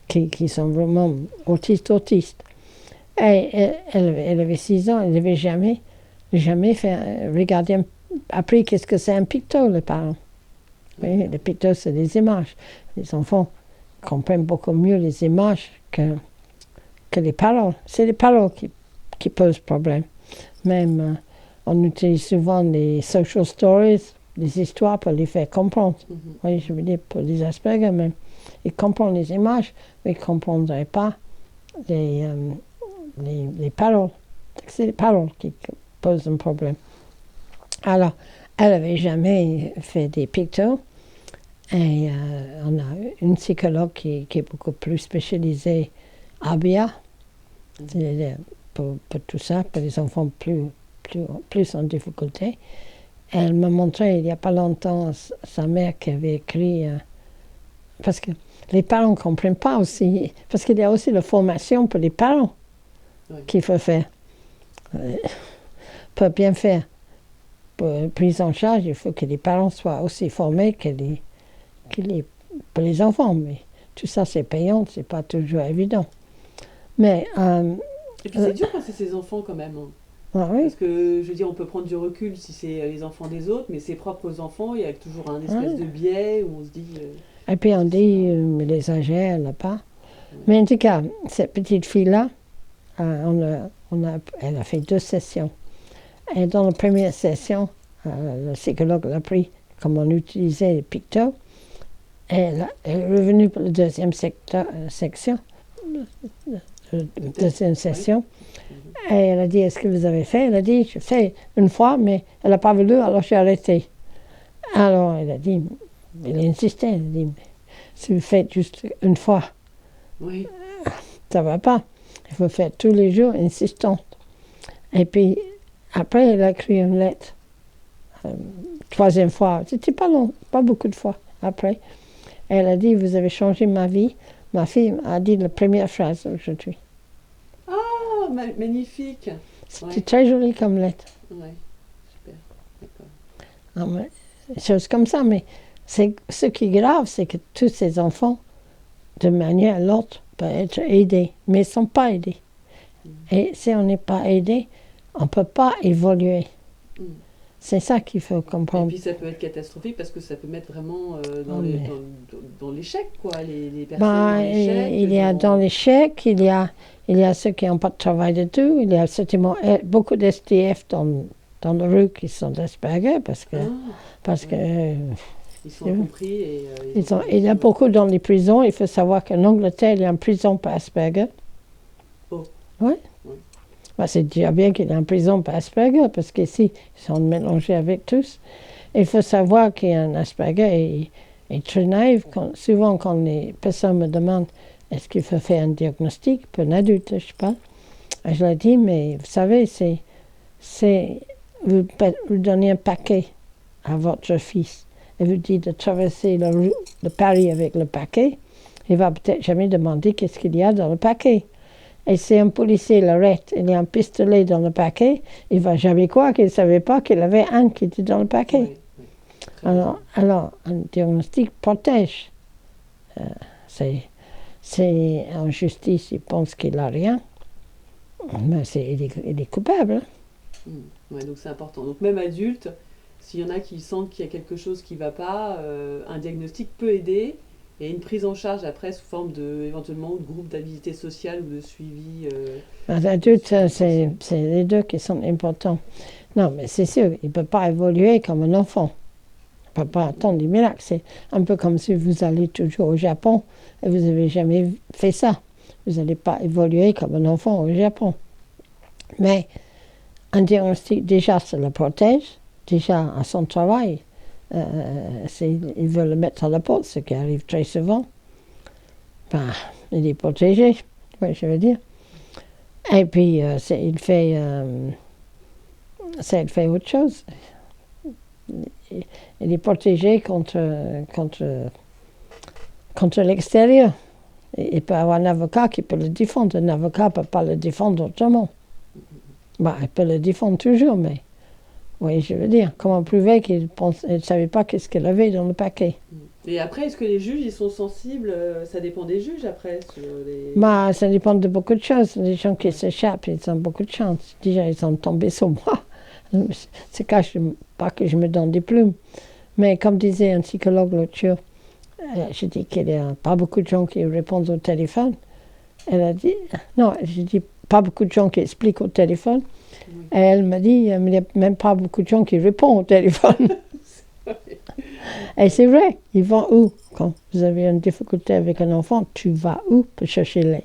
qui sont vraiment autistes. Et elle avait 6 ans, elle n'avait jamais fait regarder, appris qu'est-ce que c'est un picto, les parents. Oui, les pictos, c'est des images. Les enfants comprennent beaucoup mieux les images que les paroles. C'est les paroles qui posent problème. Même, on utilise souvent les social stories, les histoires pour les faire comprendre. Oui, je veux dire, pour les Asperger même. Ils comprennent les images, mais ils ne comprendraient pas les paroles. C'est les paroles qui posent un problème. Alors, elle n'avait jamais fait des pictos. Et on a une psychologue qui est beaucoup plus spécialisée, ABIA, pour tout ça, pour les enfants plus en difficulté. Elle m'a montré il n'y a pas longtemps sa mère qui avait écrit, parce que les parents ne comprennent pas aussi, parce qu'il y a aussi la formation pour les parents qu'il faut faire. Pour bien faire, pour la prise en charge, il faut que les parents soient aussi formés pour les enfants. Mais tout ça, c'est payant, c'est pas toujours évident. Mais, et puis c'est dur quand c'est ses enfants quand même. Hein. Ah oui. Parce que, je veux dire, on peut prendre du recul si c'est les enfants des autres, mais ses propres enfants, il y a toujours un espèce de biais où on se dit... et puis on dit, mais les âgés, elle n'a pas. Mais en tout cas, cette petite fille-là, elle a fait 2 sessions. Et dans la première session, le psychologue l'a pris comme on utilisait les pictos. Et elle est revenue pour la deuxième session. Et elle a dit, est-ce que vous avez fait? Elle a dit, je fais une fois, mais elle n'a pas voulu, alors j'ai arrêté. Alors elle a dit, elle a insisté, elle a dit, si vous faites juste une fois, ça ne va pas. Il faut faire tous les jours, insistante. Et puis, après, elle a écrit une lettre. 3e fois, c'était pas long, pas beaucoup de fois après. Elle a dit, vous avez changé ma vie. Ma fille a dit la première phrase aujourd'hui. Ah, magnifique. C'était très joli comme lettre. Oui, super, d'accord. Des choses comme ça, mais ce qui est grave, c'est que tous ces enfants, de manière ou l'autre, peuvent être aidés, mais ils ne sont pas aidés. Et si on n'est pas aidé, on ne peut pas évoluer. C'est ça qu'il faut comprendre. Et puis ça peut être catastrophique parce que ça peut mettre vraiment dans l'échec, quoi. Les personnes dans l'échec. Il y a dans l'échec, il y a ceux qui n'ont pas de travail du tout. Il y a certainement beaucoup d'SDF dans la rue qui sont d'Asperger parce que ils sont compris. Et, il y a beaucoup dans les prisons. Il faut savoir qu'en Angleterre, il y a une prison pour Asperger. Oh. Oui. Bah, c'est déjà bien qu'il y ait en prison pour Asperger, parce qu'ici, ils sont mélangés avec tous. Il faut savoir qu'il y a un Asperger et très naïf. Souvent, quand les personnes me demandent est-ce qu'il faut faire un diagnostic pour un adulte, je sais pas. Je leur dis, mais vous savez, vous donnez un paquet à votre fils et vous dites de traverser la rue de Paris avec le paquet. Il va peut-être jamais demander qu'est-ce qu'il y a dans le paquet. Et si un policier l'arrête, il y a un pistolet dans le paquet, il ne va jamais croire qu'il ne savait pas qu'il y avait un qui était dans le paquet. Alors, un diagnostic protège. C'est en justice, il pense qu'il n'a rien. Mais il est coupable. Ouais, donc c'est important. Donc même adulte, s'il y en a qui sentent qu'il y a quelque chose qui ne va pas, un diagnostic peut aider. Et une prise en charge après sous forme éventuellement de groupe d'habilité sociale ou de suivi. Les adultes, c'est les deux qui sont importants. Non, mais c'est sûr, il ne peut pas évoluer comme un enfant. peut pas attendre des miracles. C'est un peu comme si vous allez toujours au Japon et vous n'avez jamais fait ça. Vous n'allez pas évoluer comme un enfant au Japon. Mais un diagnostic, déjà, ça le protège. Déjà, à son travail, il veut le mettre à la porte, ce qui arrive très souvent. Ben, il est protégé, oui, je veux dire. Et puis, il fait autre chose. Il est protégé contre l'extérieur. Il peut avoir un avocat qui peut le défendre. Un avocat ne peut pas le défendre autrement. Ben, il peut le défendre toujours, mais... Oui, je veux dire, comment prouver qu'il ne savait pas qu'est-ce qu'il avait dans le paquet. Et après, est-ce que les juges, ils sont sensibles? Ça dépend des juges, après sur les... Ben, ça dépend de beaucoup de choses. Les gens qui s'échappent, ils ont beaucoup de chance. Déjà, ils sont tombés sur moi. C'est pas que je me donne des plumes. Mais comme disait un psychologue l'autre jour, je dis qu'il n'y a pas beaucoup de gens qui répondent au téléphone. Elle a dit, non, je dis pas beaucoup de gens qui expliquent au téléphone. Oui. Et elle m'a dit, il n'y a même pas beaucoup de gens qui répondent au téléphone. Et c'est vrai, ils vont où? Quand vous avez une difficulté avec un enfant, tu vas où pour chercher l'aide?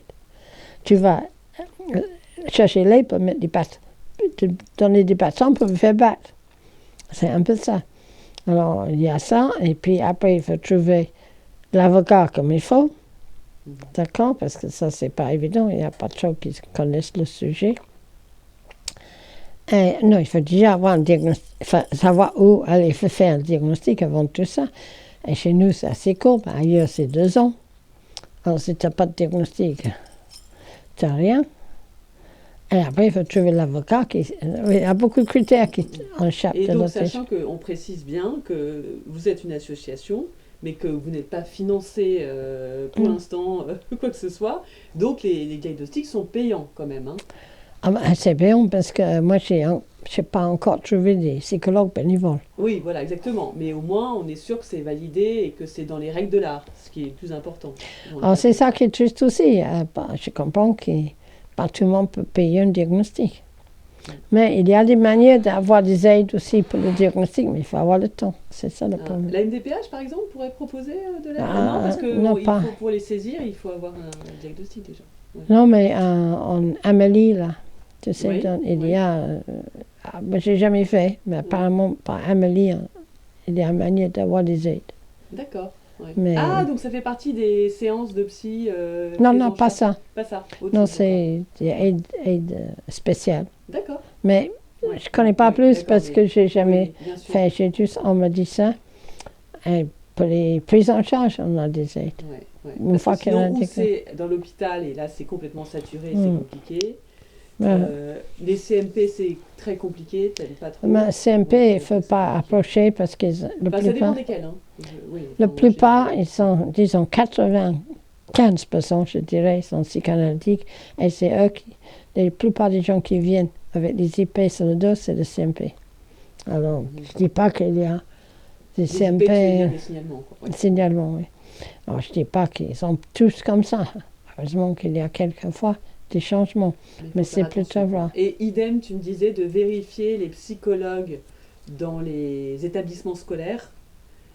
Tu vas chercher l'aide pour mettre des pattes, te donner des bâtons pour vous faire battre. C'est un peu ça. Alors, il y a ça, et puis après, il faut trouver l'avocat comme il faut. D'accord? Parce que ça, c'est pas évident. Il n'y a pas de gens qui connaissent le sujet. Et, non, il faut déjà avoir un diagnostic, savoir où aller faire un diagnostic avant tout ça. Et chez nous, c'est assez court. Ailleurs, c'est 2 ans. Alors, si tu n'as pas de diagnostic, tu n'as rien. Et après, il faut trouver l'avocat. Il y a beaucoup de critères qui échappent. Et donc, sachant qu'on précise bien que vous êtes une association, mais que vous n'êtes pas financé pour l'instant, quoi que ce soit. Donc, les diagnostics sont payants quand même. Hein. Ah ben, c'est payant parce que moi, je n'ai pas encore trouvé des psychologues bénévoles. Oui, voilà, exactement. Mais au moins, on est sûr que c'est validé et que c'est dans les règles de l'art, ce qui est le plus important. Alors, c'est ça qui est triste aussi. Je comprends que pas tout le monde peut payer un diagnostic. Mais il y a des manières d'avoir des aides aussi pour le diagnostic, mais il faut avoir le temps. C'est ça le problème. La MDPH, par exemple, pourrait proposer de l'aide? Non, parce que pour les saisir, il faut avoir un diagnostic déjà. Ouais. Non, mais en Amélie, là, tu sais, oui, il y a... je n'ai jamais fait, mais apparemment, par Amélie, il y a une manière d'avoir des aides. D'accord. Ouais. Mais, donc ça fait partie des séances de psy non, pas ça. Pas ça. Non, c'est des aides spéciales. D'accord. Mais je ne connais pas plus parce que je n'ai jamais fait. J'ai juste, on m'a dit ça. Et pour les prises en charge, on a des aides. Ouais. Une fois qu'il y en a c'est dans l'hôpital, et là c'est complètement saturé, c'est compliqué. Les CMP, c'est très compliqué, tu n'aimes pas trop. Mais CMP, il ne faut pas approcher parce que ça dépend desquels. Hein. La plupart, ils sont, disons, 95%, je dirais, ils sont psychanalytiques. Et c'est eux qui, la plupart des gens qui viennent avec des IP sur le dos, c'est le CMP. Alors, je ne dis pas qu'il y a des CMP. Des signalements, quoi. Ouais. Signalements, oui. Alors, je ne dis pas qu'ils sont tous comme ça. Heureusement qu'il y a quelquefois des changements, mais c'est plutôt vrai. Et idem, tu me disais de vérifier les psychologues dans les établissements scolaires,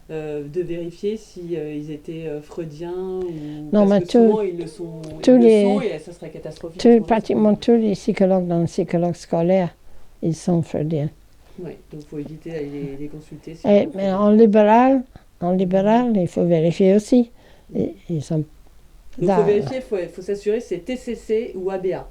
de vérifier si ils étaient freudiens ou non, parce que souvent ils le sont, et ça serait catastrophique. Pratiquement tous les psychologues dans le psychologue scolaire, ils sont freudiens. Oui, donc il faut éviter d'aller les consulter. Mais en libéral, il faut vérifier aussi. Ils sont donc il faut vérifier, il faut s'assurer c'est TCC ou ABA.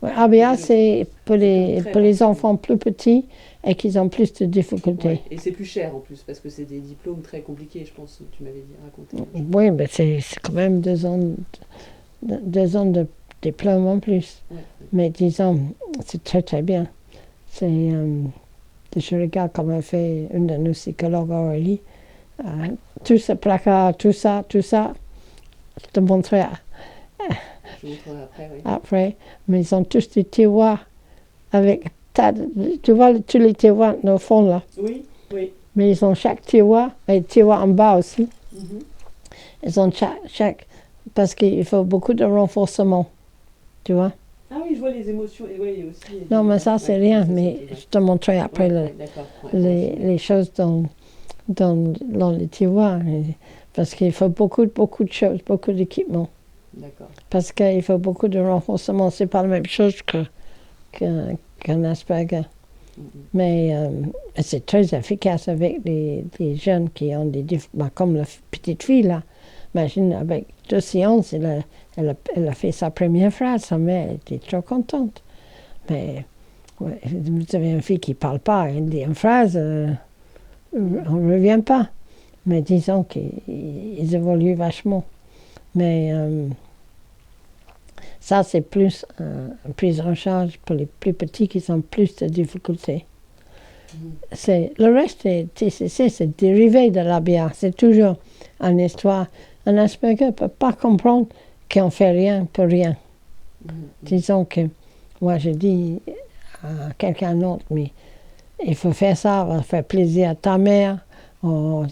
Ouais, ABA, c'est pour les enfants plus petits et qui ont plus de difficultés. Ouais, et c'est plus cher en plus, parce que c'est des diplômes très compliqués, je pense, tu m'avais raconté. Oui, mais c'est quand même 2 ans de diplôme en plus. Ouais. Mais disons, c'est très très bien. Je regarde comme a fait une de nos psychologues, Aurélie. Tout ce placard, tout ça, je te montrerai. Je vous montrerai après, oui. Après, mais ils ont tous des tiroirs avec tu vois tous les tiroirs au fond là. Oui. Mais ils ont chaque tiroir et tiroir en bas aussi. Ils ont chaque parce qu'il faut beaucoup de renforcement, tu vois. Ah oui, je vois les émotions et oui aussi. Non, mais ça c'est rien. Mais je te montrerai après les choses dans les tiroirs. Parce qu'il faut beaucoup de choses, beaucoup d'équipements. D'accord. Parce qu'il faut beaucoup de renforcement. C'est pas la même chose qu'un Asperger. Mais c'est très efficace avec les jeunes qui ont des difficultés. Comme la petite fille, là. Imagine, avec 2 séances, elle a fait sa première phrase. Sa mère était trop contente. Mais ouais, vous avez une fille qui ne parle pas, elle dit une phrase, on ne revient pas. Mais disons qu'ils évoluent vachement. Mais ça, c'est plus une prise en charge pour les plus petits qui ont plus de difficultés. Le reste des TCC, c'est dérivé de l'ABA. C'est toujours une histoire. Un Asperger ne peut pas comprendre qu'on ne fait rien pour rien. Disons que moi, je dis à quelqu'un d'autre, mais il faut faire ça, va faire plaisir à ta mère, ou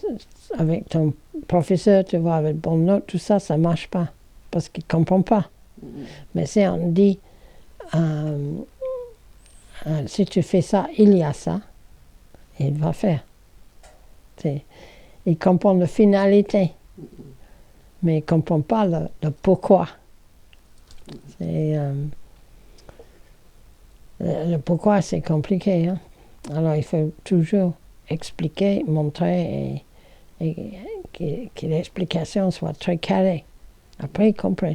avec ton professeur, tu vois, avec bonne note, tout ça, ça ne marche pas, parce qu'il ne comprend pas. Mais si on dit, si tu fais ça, il y a ça, il va faire. Il comprend la finalité, mais il ne comprend pas le pourquoi. Le pourquoi, c'est compliqué. Hein? Alors, il faut toujours expliquer, montrer et que l'explication soit très carrée. Après, il comprend.